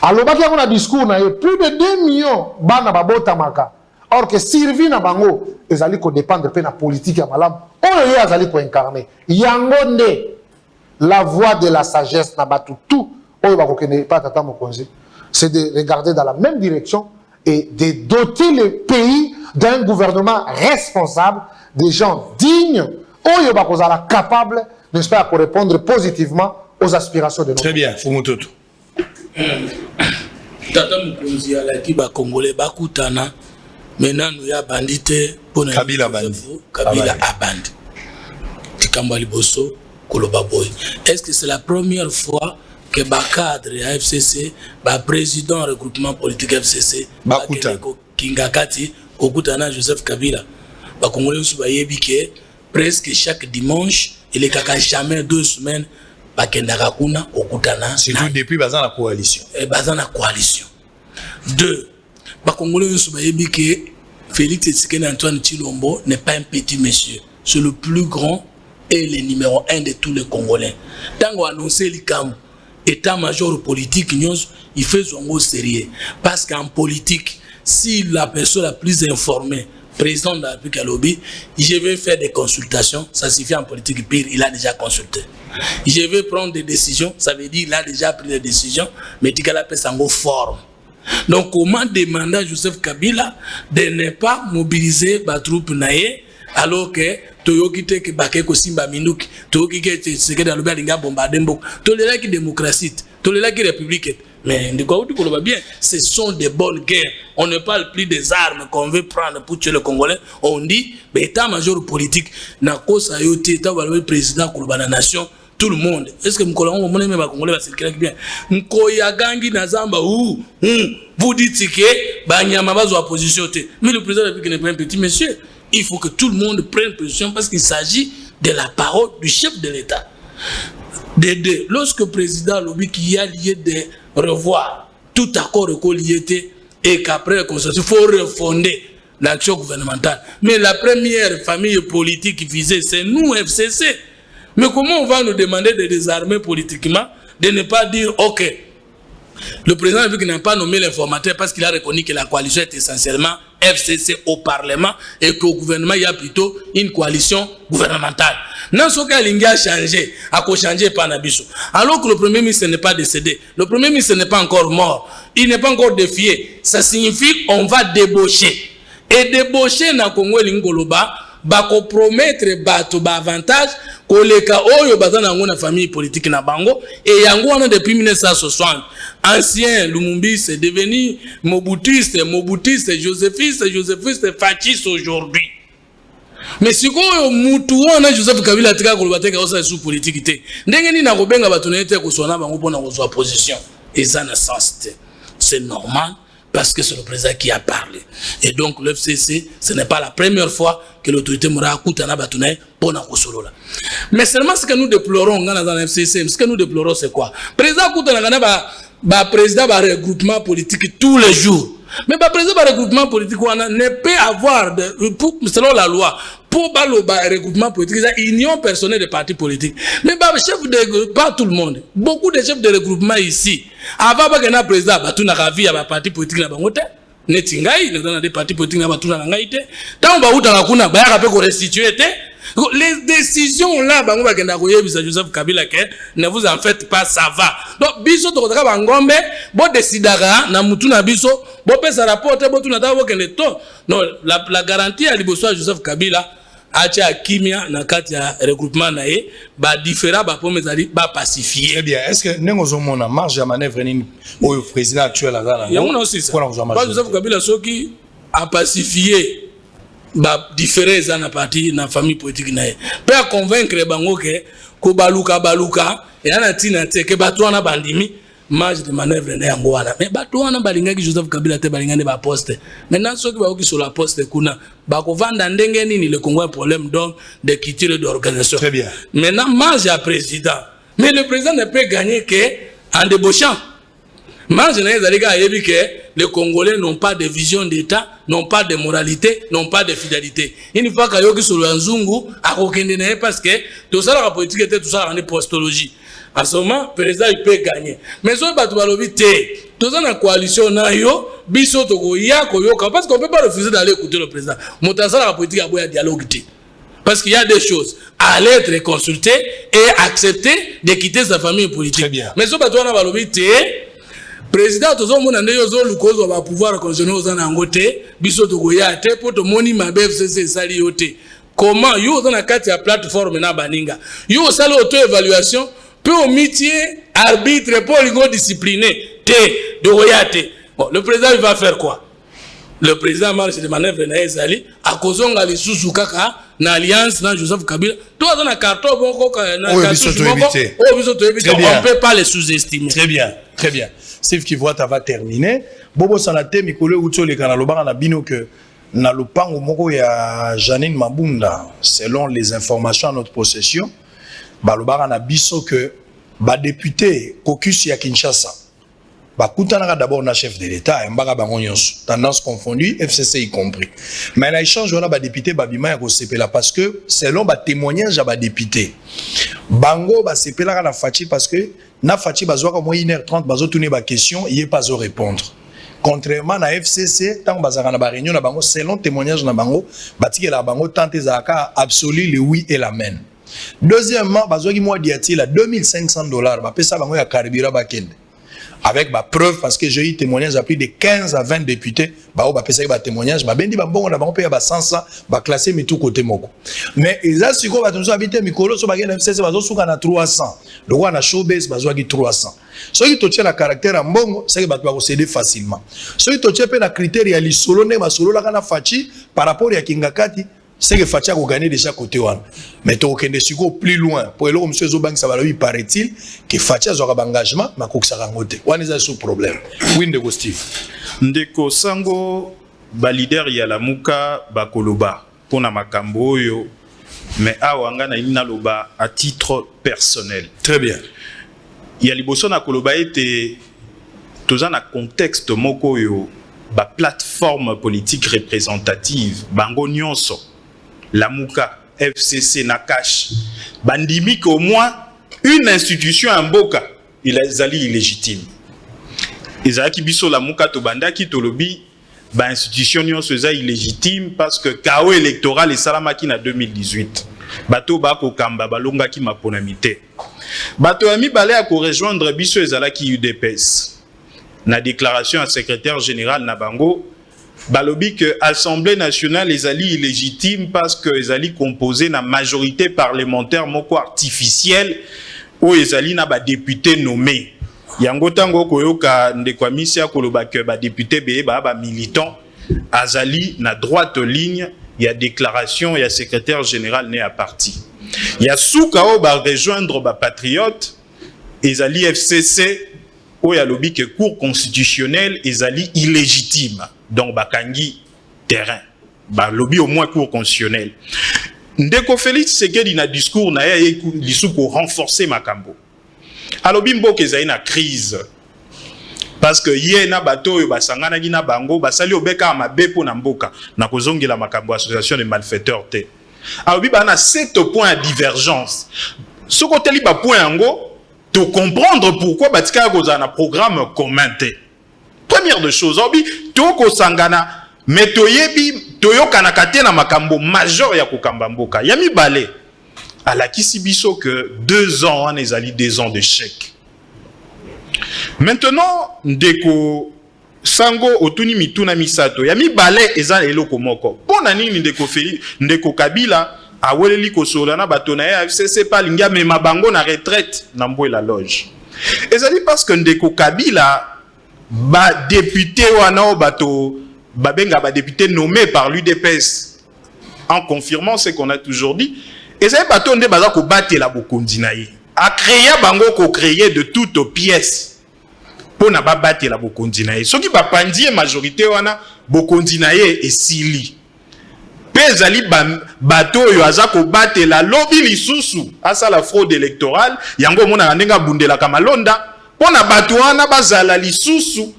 Alors, il y a un discours, plus de 2 millions de or que Sylvie na bango ezali ko dépendre pe na politique ya malam oyo azali ko incarner yangonde la voix de la sagesse na batu tout oyo ba ko kene pa Tata Mokonzi c'est de regarder dans la même direction et de doter le pays d'un gouvernement responsable, des gens dignes oyo ba ko zala capable n'est-ce pas pour répondre positivement aux aspirations de notre Très bien, Fumututu. Tata Mokonzi ala ki ba Congolais bakutana. Maintenant, nous avons bandité pour nous. Kabila bandi. Kabila a bandi. Tikambali Bosso, Koloba Boy. Est-ce que c'est la première fois que le cadre de FCC, le président du regroupement politique FCC, Kingakati, Okutana Joseph Kabila, les Congolais sont presque chaque dimanche, il est jamais 2 semaines, Bakendakuna, Okutana. Surtout depuis la coalition. La coalition. 2. Les Congolais sont que Félix Tshisekedi Antoine Tshilombo n'est pas un petit monsieur. c'est le plus grand et le numéro 1 de tous les Congolais. Tant qu'on annonce l'ICAM, état-major politique, il fait son mot sérieux. Parce qu'en politique, si la personne la plus informée, président de la République à lobby, je vais faire des consultations, ça suffit en politique pire, il a déjà consulté. Je vais prendre des décisions, ça veut dire qu'il a déjà pris des décisions, mais il a fait son forme. Donc, comment demander à Joseph Kabila de ne pas mobiliser les troupes naïe alors que Toyoki te bakeko simba minuki, Toyoki ke seke da loba linga bombarder mbok, tolela ki démocratie, tolela ki république. Mais bien, ce sont des bonnes guerres. On ne parle plus des armes qu'on veut prendre pour tuer le Congolais. On dit, mais état-major politique, n'a cause à yote, état le président de la nation, tout le monde. Est-ce que le Congolais va circuler bien? Mkoyagangi Nazamba, vous dites que Banyama va en opposition. Mais le président de la République n'est pas un petit monsieur. Il faut que tout le monde prenne position parce qu'il s'agit de la parole du chef de l'État. Lorsque le président lobby qui a lié de revoir tout accord lié et qu'après la constitution, il faut refonder l'action gouvernementale. Mais la première famille politique visée, c'est nous, FCC. Mais comment on va nous demander de désarmer politiquement, de ne pas dire, ok, le président de la République n'a pas nommé l'informateur parce qu'il a reconnu que la coalition est essentiellement FCC au Parlement et qu'au gouvernement, il y a plutôt une coalition gouvernementale. Dans ce cas, il a changé, a changé par Nabiso. Alors que le Premier ministre n'est pas décédé, le Premier ministre n'est pas encore mort, il n'est pas encore défié. Ça signifie qu'on va débaucher. Et débaucher dans le Congo, va compromettre les avantages que les cas où la famille politique na bango et yango depuis 1960 ancien Lumumbi c'est devenu Mobutiste, Josephiste, fasciste aujourd'hui. Mais si on mutu wana Joseph Kabila tika kolobateka osa sous politique té ndenge ni na kobenga bato na été ko sona bango pona ko swa position et ça na sens c'est normal. Parce que c'est le président qui a parlé. Et donc, le FCC, ce n'est pas la première fois que l'autorité m'a écouté à Batouné pour la Kosolola. Mais seulement ce que nous déplorons dans le FCC, ce que nous déplorons, c'est quoi? Président président va regroupement politique tous les jours. Mais le président va regroupement politique ne peut avoir, selon la loi, pour le regroupement politique, il y a une union personnelle des partis politiques. Mais pas tout le monde. Beaucoup de chefs de regroupement ici, avant que le président ait un parti politique, des partis politiques, tant que restituer. Les décisions là, Joseph Kabila, ne vous en faites pas, ça va. Donc, biso to kotaka bangombe, bo decidara na mutu na biso, bo pesa rapporte, bo tunata bo kende to. Non, la garantie à liboso Joseph Kabila, acha kimia na kati ya regroupement na ye, ba différent ba pomezali ba pacifier. Très bien. Est-ce que nengozo mona marge à manœuvre ni au président actuel là là? Il y a aussi ça. Joseph Kabila soki a pacifier ba différents na parti na famille politique na pe a convaincre bango ke ko baluka et ana tina te ke bato wana bandimi marge de manœuvre na yango wana mais bato wana balingaki Joseph Kabila te balingane ba poste maintenant soki ba oki sur la poste kuna ba ko vanda ndenge nini le Congo a un problème donc de culture d'organisation. Très bien. Maintenant marge à président, mais le président ne peut gagner que en débauchant. Marge na ezalika yebi que les Congolais n'ont pas de vision d'État, n'ont pas de moralité, n'ont pas de fidélité. Une fois qu'il y a qui sur le Nzungu, à aucun parce que tout ça la politique était tout ça en postologie. À ce moment, le président il peut gagner. Mais si on va tout ça dans la coalition nayo, biso toko ya koyoka parce qu'on peut pas refuser d'aller écouter le président. Montaza la politique a beau dialogue. Parce qu'il y a des choses à aller être consulté et accepter de quitter sa famille politique. Très bien. Mais si on va président tozo mona ndeyo zo lukozo va pouvoir constitutionnel aux anangote biso to goya te poto moni mabe FCC sali yote comment yo dans la carte ya plateforme na baninga yo sali auto évaluation peu au métier arbitre poligo discipliné te de goya te. Bon, le président il va faire quoi? Le président marche de manœuvre na ezali a kozonga lisusu kaka na alliance na Joseph Kabila toi dans la carton bonko na carton on peut pas les sous-estimer. Très bien, très bien. Steve Kivuata va terminer. Bobo Sanate Mikolo Uto le Kanaloba na bino que na lopango moko ya Janine Mabunda selon les informations à notre possession balobara na biso que ba député caucus ya Kinshasa bakutana d'abord na chef de l'État et mbaka bango nyonso tendance confondue FCC y compris mais na échange wana ba député babima ya kosepela parce que selon ba témoignage ya ba député bango ba sepela na Fachi parce que na Fachi bazwaka mo 1h30 bazo tourner ba question il est pas au répondre contrairement à FCC tant bazaka na ba réunion na bango selon témoignage na bango batiki la bango tenter zaka absolu le oui et l'amen. Deuxièmement bazwaki mo diati la $2500 ba pesa bango ya carburant ba kende avec ma preuve parce que j'ai eu témoignage à plus de 15 à 20 députés bah on va passer ba témoignage bah bendi ba bon na ba payer ba 500 ba classer mais tout côté moko mais eza siko ba tonzo habiter mikolo so ba gena FCC bazo suka na 300 le roi na showbase bazwa ki 300 so ki to tient la caractère mbongo c'est que ba ko céder facilement so ki to tient pe na critère ya lisolo ne ba solo la kana Fachi par rapport ya Kingakati c'est que Fachi a gagné déjà côté one mais to kende siko plus loin pour le monsieur Zobank ça va lui paraît-il que Fachi a un engagement ma ko ça ngote one is a problème oui ndeko Steve ndeko sango ba leader ya la muka ba koloba pona makambo oyo mais awanga na ina loba à titre personnel très bien ya liboso na koloba était toza na contexte moko yo ba plateforme politique représentative bango nyonso la Mouka, FCC, Nakash, bandimi qu'au moins une institution en Boka, il est illégitime. Ils qui biso la Mouka to banda qui to lobby, ba institution nyon seza illégitime parce que chaos électoral et salamaki na 2018. Bato ba ko kamba balonga ki maponamité. Bato ami balé à ko rejoindre biso ezala ki UDPS. Na déclaration à secrétaire général na bango balobi que l'Assemblée nationale les alliés illégitimes parce que les alliés composés na majorité parlementaire moko artificielle ou les alliés na ba député nommé yango tango koyoka ndekwa misia koloba que ba député be ba militant azali na droite ligne il y a déclaration il y a secrétaire général né à parti il y a soukao ba rejoindre ba patriote les alliés FCC ou il y a lobby que cour constitutionnelle les alliés illégitimes donc bakangi terrain ba lobby au moins cour constitutionnel ndeko Félix Tshisekedi na discours na ya lisu pour renforcer makambo alobi mboka ezali na crise parce que ye na bato yo basangana gi na bango basali obeka mabe po na mboka na kozongela makambo association de malfaiteurs te alobi ba na 7 points de divergence ce côté li ba point yango de comprendre pourquoi batika goza na programme commun te. Première de choses, obi toko sangana mais toyebi toyokana kate na makambo majeur ya kokamba mboka. Yami balé à la kisibiso que 2 ans on ezali 2 ans de chèque. Maintenant ndeko sango otuni mituna misato yami balé eza eloko moko. Pona nini ndeko Kabila aweleli kosolana bato na ya FCC palinga me mabango na retraite na mbwe la loge. Ezali parce que ndeko Kabila ba député wana bato babenga ba député nommé par l'UDPS en confirmant ce qu'on a toujours dit ezali bato nde baza ko batela bokondi na ye a créé bango ko créer de toutes pièces pour na ba batela bokondi na ye soki ba pandie majorité wana bokondi na ye esili ezali bato yo aza ko batela lobby lisusu asa la fraude électorale yango mona ndenga bundela kamalonda pona bato wana bazala lisusu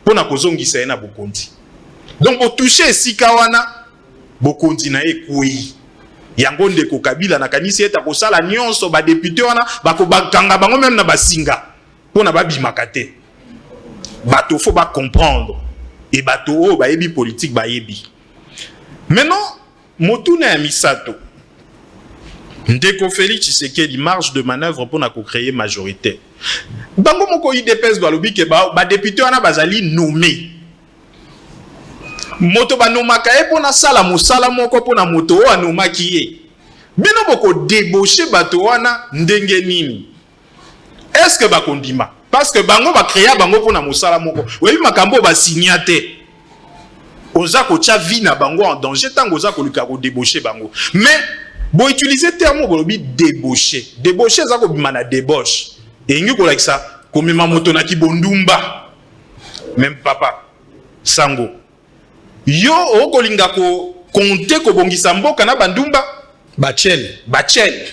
pona kozongisa na bokondi donc pour toucher sika wana bokondi na ekui yango ndeko Kabila na kanisi eta ko sala nyonso ba député wana bako bakanga bango même na basinga pona babimaka te bato faut ba comprendre et bato o ba yebi politique ba yebi maintenant motuna ya misato ndeko Félix Tshisekedi marge de manœuvre pour na ko créer majorité bango moko IDPS doit lobi ke ba député wana bazali nommé moto ba nomaka e pona sala mosala moko pona moto o anomaki ye bino boko débaucher bato wana ndenge nini est-ce que ba kondima parce que bango ba créer bango pona mosala moko webi makambo ba signate oza ko tia vie na bango en danger tango oza ko luka ko débaucher bango mais bo utiliser terme bo lobi débaucher débaucher za ko bima na débauche et ngi ko like ça comme moto na kibondumba même papa sango yo okolinga ko compter ko bongisa mboka na bandumba Bachel.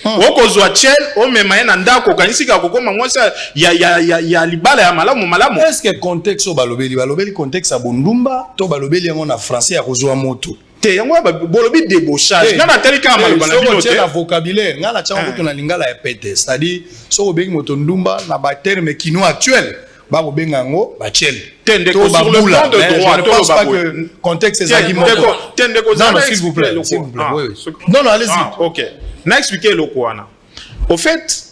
Okozwa chel, o memaye na ndako kanisi ka kokoma mwasa ya libala ya malamu. Est-ce que contexte o balobeli contexte a bondumba to balobeli yango na français ya kozwa moto. Te yango bolobi débauchage. Na telika maloba na bino te. Na vocabulaire, ngala tchango to na lingala ya pete, c'est-à-dire so bengi moto ndumba na ba terme kino actuel. Ba ko benga ngo bachel. Tende ko sur le plan de droit, je ne pense pas que contexte est ça. Non, s'il vous plaît. Non, allez-y. OK. Na expliquer le quoi. Au fait,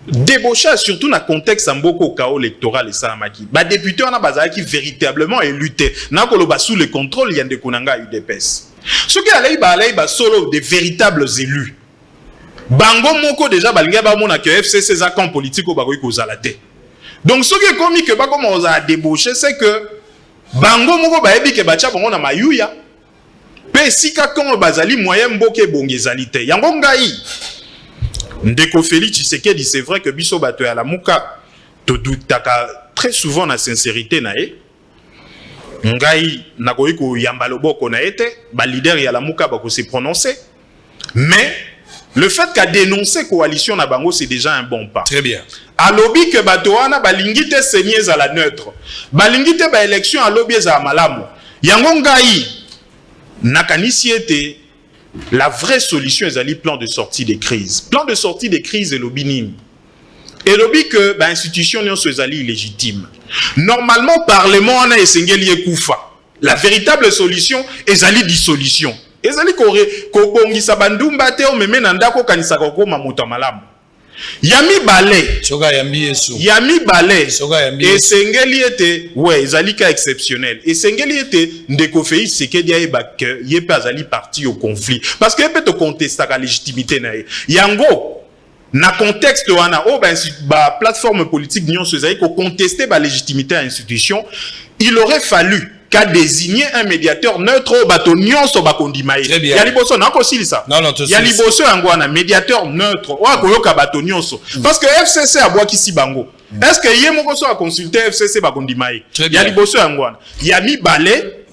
débauchage surtout dans le contexte mboko chaos électoral et ça maki. Ba député on a bazaki qui véritablement élu té. Na koloba sous le contrôle yande kunanga UDPS. Ce qui allait ba solo des véritables élus. Bango moko déjà balinga ba mona que FCC za camp politique au bakoy kozala té. Donc ce qui est comique que pas comment on a débauché c'est que bango moko ba ebi ke bacha bango na mayuya. Pe sika kon bazali moyen mboke bongezali té. Yango ngai Ndeko Félix Tshisekedi, c'est vrai que biso bato ya la muka to doutaka très souvent na sincérité na e. Ngai nakoyi ko yamba loboko na ete, ba leader ya la muka ba ko se prononcer. Mais le fait qu'a dénoncé coalition na bango c'est déjà un bon pas. Très bien. A lobby que bato wana ba lingite seigneurs à la neutre. Ba lingite ba élection a lobby za malamu. Yango ngai nakanisi ete la vraie solution est le plan de sortie des crises. Plan de sortie des crises est l'obinine. Et l'obit que l'institution n'est pas illégitime. Normalement, Parlement a essayé koufa. La véritable solution est la dissolution. Et ça dit sabandumba te o meme nandako kanisa koko mamuta malamu. Yami balé. Yami balé. Et sengeli était ouais, zalika exceptionnel. Et sengeli était ndeko Félix Tshisekedi ayeba que yé pas ali parti au conflit parce que peut te contester la légitimité na yango na contexte wana o ba plateforme politique nion sezai ko contester ba légitimité à institution, il aurait fallu qu'a désigné un médiateur neutre au bateau nyonso bakondimaye. Ya liboso na ko silisa. Ya liboso yango na médiateur neutre wa koyoka bateau nyonso. Parce que FCC a bois kisi bango. Est-ce que yé moko so a consulter FCC bakondimaye? Ya liboso yango na. Ya mi balé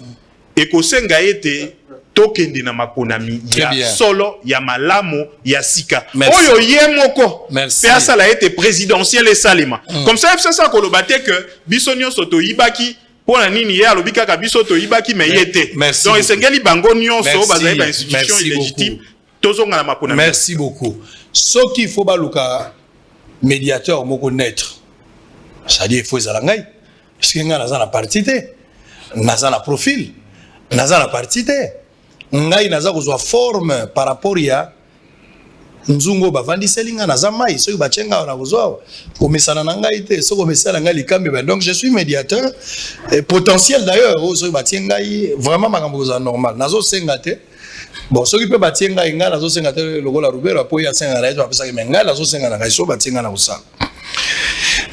et ko senga ete tokende na maponami ya solo ya malamo ya sika. Oyo yé moko. Pe ça la été présidentiel et salima. Comme ça FCC a kolobate que biso nyonso to yibaki pour la nini ya lobika kabiso to ibaki me yete. Donc esengeli bango nyonso bazali ba institution illégitime tozonga na makona. Merci beaucoup. Ce qu'il faut baluka médiateur moko naître. Ça dit il faut zalangai parce que nga naza na parti te. Naza na profil. Naza na parti te. Ngai naza kozwa forme par rapport ya nzungo bavandi selinga na zamai soki bachenga na kozwa komesana na ngai te soko komesana ngai likambe ba. Donc je suis médiateur potentiel d'ailleurs soki batienga vraiment makambo za normal nazo senga te bon soki pe batienga inga nazo senga te lokola Rubero po ya senga na eto apesa menga nazo senga na kaiso batienga na kosala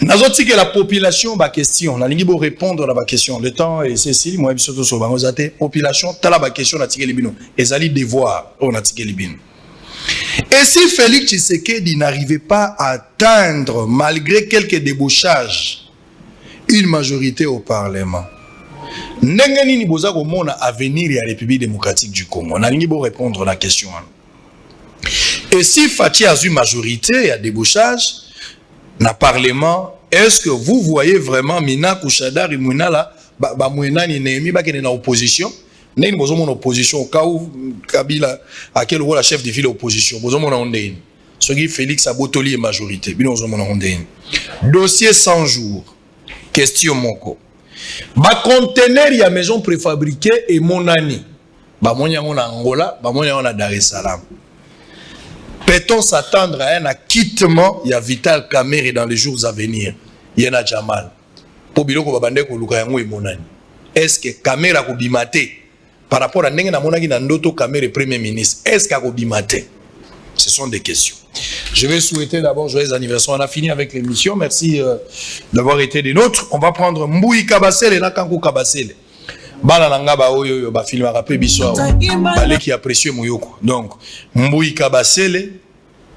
nazo tike la population ba question na lingi bo répondre na ba question le temps et Cécile moi biso so bango zate population tala ba question na tike libino ezali devoir on a tike libino. Et si Félix Tshisekedi n'arrivait pas à atteindre, malgré quelques débauchages, une majorité au Parlement, n'engani ni boza ko mona avenir de la République démocratique du Congo. On a lingi bo répondre à la question. Et si Fachi a une majorité à débauchage, na Parlement, est-ce que vous voyez vraiment Mina Kouchadar et Mouna là, ba Mouna ni Némi ba kene na opposition? N'est pas mon opposition au cas où Kabila a quel rôle la chef de ville opposition. Bozo mon ondéine. Ce qui Félix a botoli et majorité. Bozo mon ondéine. Dossier 100 jours. Question moko. Ba conteneur ya maison préfabriquée et mon ani. Ba monya on a Angola, ba monya on a Dar es Salaam. Peut-on s'attendre à un acquittement ya Vital Kamerhe dans les jours à venir? Yena Jamal. Po biloko babande ko luka yango e monani. Est-ce que Kamerhe a kobimate? Par rapport à Nengen Amonagi Nandoto Kamerhe Premier ministre, est-ce qu'à Kobimate? Ce sont des questions. Je vais souhaiter d'abord joyeux anniversaire. On a fini avec l'émission. Merci d'avoir été des nôtres. On va prendre Mbouyi Kabasele et Nakankou Kabasele. Balananga ba oyo ba film a rappelé biso. Balé qui apprécié Mouyoko. Donc Mbouyi Kabasele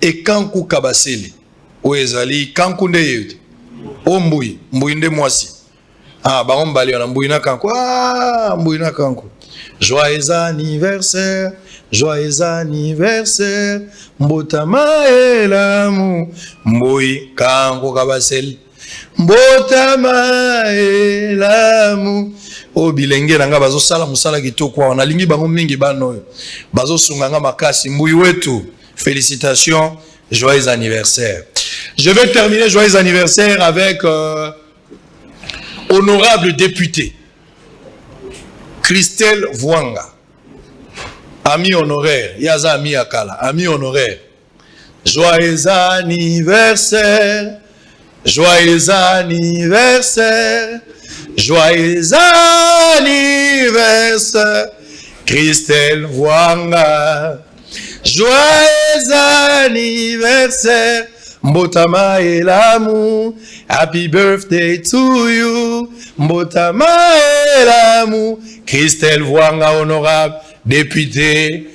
et Kankou Kabasele. Oezali Kankou Ndeyete. O Mbouyi, Mbouyi Nde Mwasi. Ah, bah on va aller en Mbouina Kanko. Ah, Mbouina Kanko. Joyeux anniversaire, joyeux anniversaire. Mbotama elamu, Mboui Kanko Kabasel. Mbotama elamu. O bilenge nanga bazo sala musala kitoko on lingi bango mingi bano bazo sunganga makasi mbuyi wetu. Félicitations, joyeux anniversaire. Je vais terminer joyeux anniversaire avec honorable député Christelle Vwanga, ami honoraire, Yaza ami Akala, ami honoraire. Joyeux anniversaire, joyeux anniversaire, joyeux anniversaire, Christelle Vwanga. Joyeux anniversaire, Mbotama elamu. Happy birthday to you, Mbotama elamu. Christelle Vwanga, honorable député.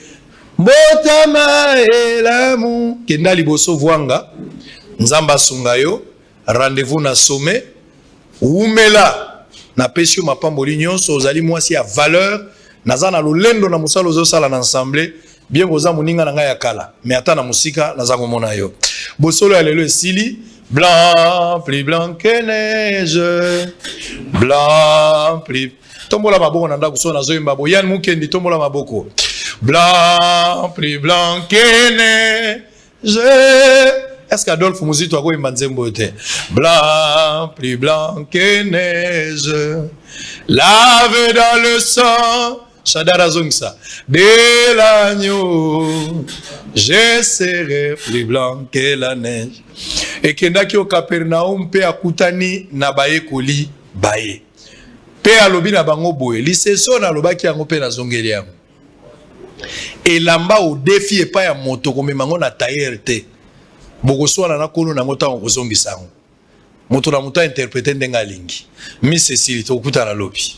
Mbotama elamu. Kenda liboso Vwanga, Nzamba Sungayo, rendez-vous na sommet. Umela, na pesio mapamboli nyonso, ozali mwasi ya valeur. Nazana lolendo na musalo zo sala na ensemble. Bien boza muninga na ya kala mais ata na musika nazango mona yo bosolo ya lelo esili blanc plus blanc que neige blanc plus tombola maboko na ndako so nazo yemba boyan mukendi tombola maboko blanc plus blanc que neige. Est-ce qu'Adolphe Muzito a yemba nzembo te blanc plus blanc que neige lavé dans le sang Shadara Zongsa, de l'agneau, je serai plus blanc que la neige. Et kendaki au Capernaum, pe akutani na baye koli baye. Pe alobi na bango boye, liseso na lobaki yango pe na zongeli yango. Et lamba au défi et pas ya moto comme mango na tailleur te. Bogoso na kono na ngota ngo zongisa ngo. Moto na moto interpréter ndenga lingi. Miss Cécile to kuta na lobi.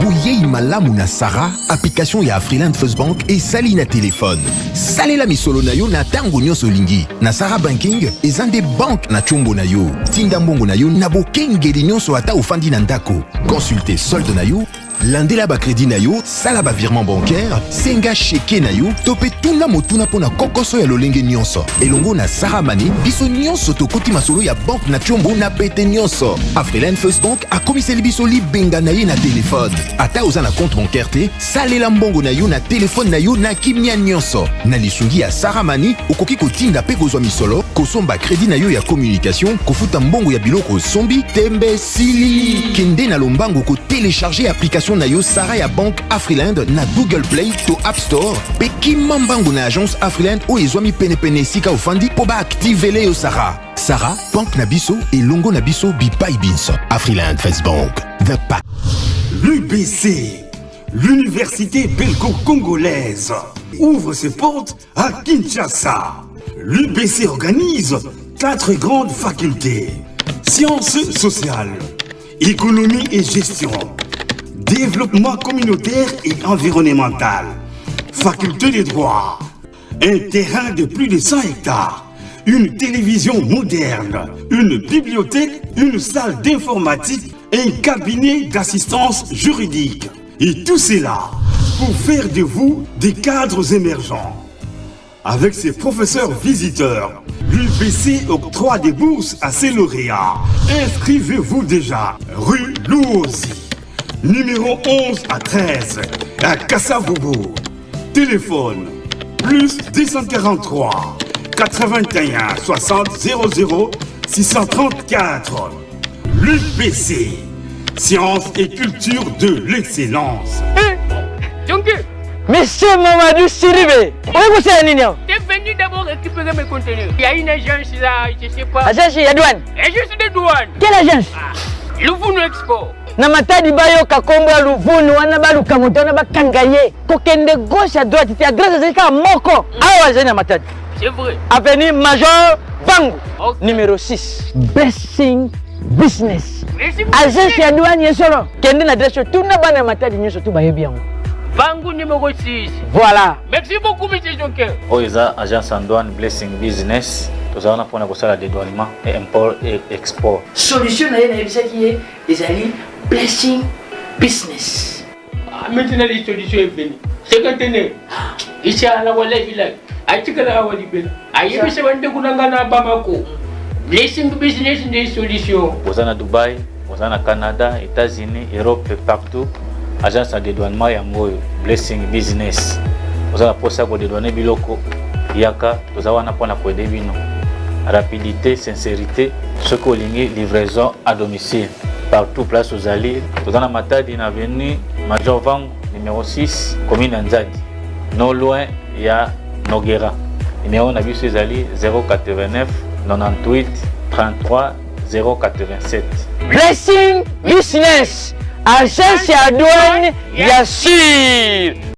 Bouyei malamu na Sarah, application ya Afriland First Bank et sali na téléphone. Salela misolo na yo na tango nyonso lingi. Na Sarah Banking, ezande bank na chombo na yo. Tinda mbongo na yo na bokengeli nyonso ata ofandi na ndako. Consultez solde na yo, landela ba crédit na yo, sala ba virement bancaire, senga cheke na yo, topé tuna motuna pona kokoso ya lolenge nyonso. Elongo na Sarah Money, biso nyonso tokoti masolo ya bank na chombo na pete nyonso. Afriland First Bank a komiseli biso libenga na ye na téléphone. Ata oza na compte bancaire te, salela mbongo na yo na téléphone na yo na kimia nyonso. Na lisungi ya Sarah Money, okoki kotinda pe kozwa misolo, kosomba crédit na yo ya communication, kofuta mbongo ya biloko sombi, tembe sili. Kende na lombango ko télécharger application na yo Sarah ya Bank Afriland na Google Play to App Store. Pe kimambango na agence Afriland o ezwami pene sika ofandi po ba activele yo Sarah. Sarah, Bank na biso et longo na biso bipai binso. Afriland First Bank, the pack. L'UBC, l'université belgo-congolaise, ouvre ses portes à Kinshasa. L'UBC organise 4 grandes facultés: sciences sociales, économie et gestion, développement communautaire et environnemental, faculté de droit, un terrain de plus de 100 hectares, une télévision moderne, une bibliothèque, une salle d'informatique et un cabinet d'assistance juridique. Et tout cela pour faire de vous des cadres émergents. Avec ses professeurs visiteurs, l'UBC octroie des bourses à ses lauréats. Inscrivez-vous déjà, rue Louosi, numéro 11 à 13, à Kassavogo. Téléphone, plus 243 81 60 00 634. L'UBC, sciences et culture de l'excellence. Monsieur Mamadou Sidibé, où c'est Nini? T'es venu d'abord récupérer mes contenus. Il y a une agence là, je sais pas. Agence de douane? Agence de douane. Quelle agence? Louvounou Expo. Namatadi bayo kakomba Louvounou, wana baluka motona bakangaye. Kokende gauche à droite, tu as grâce à ça moko. Ah ouais, Namatadi. C'est vrai. Avenue Major Bango, numéro 6. Blessing Business. Agence de douane yesolo. Kende na adresse tout na bana Namatadi nyoso tout baye bien. Bango numéro 6. Voilà. Merci beaucoup, M. Jonker. Oiza, agence en douane Blessing Business. Nous avons pour le dédouanement et import et export. Solution qui est blessing business. Maintenant, les solutions est venue. C'est quand on est ici à la Walla village. Blessing business des solutions. Vous êtes à Dubaï, vous êtes au Canada, États-Unis, Europe et partout. Agence de dédouanement Yangoyo, Blessing Business. Vous avez pour ça que dédouaner biloko. Yaka, vous avez pour la bino. Rapidité, sincérité, ce que vous livraison à domicile. Partout, place aux alliés. Vous avez Matadi, avenue Major Vang, numéro 6, commune Nzadi. Non loin, il y a Noguera. Numéro Nabi sur alliés 089 98 33 087. Blessing Business, agence à douane, Yassir.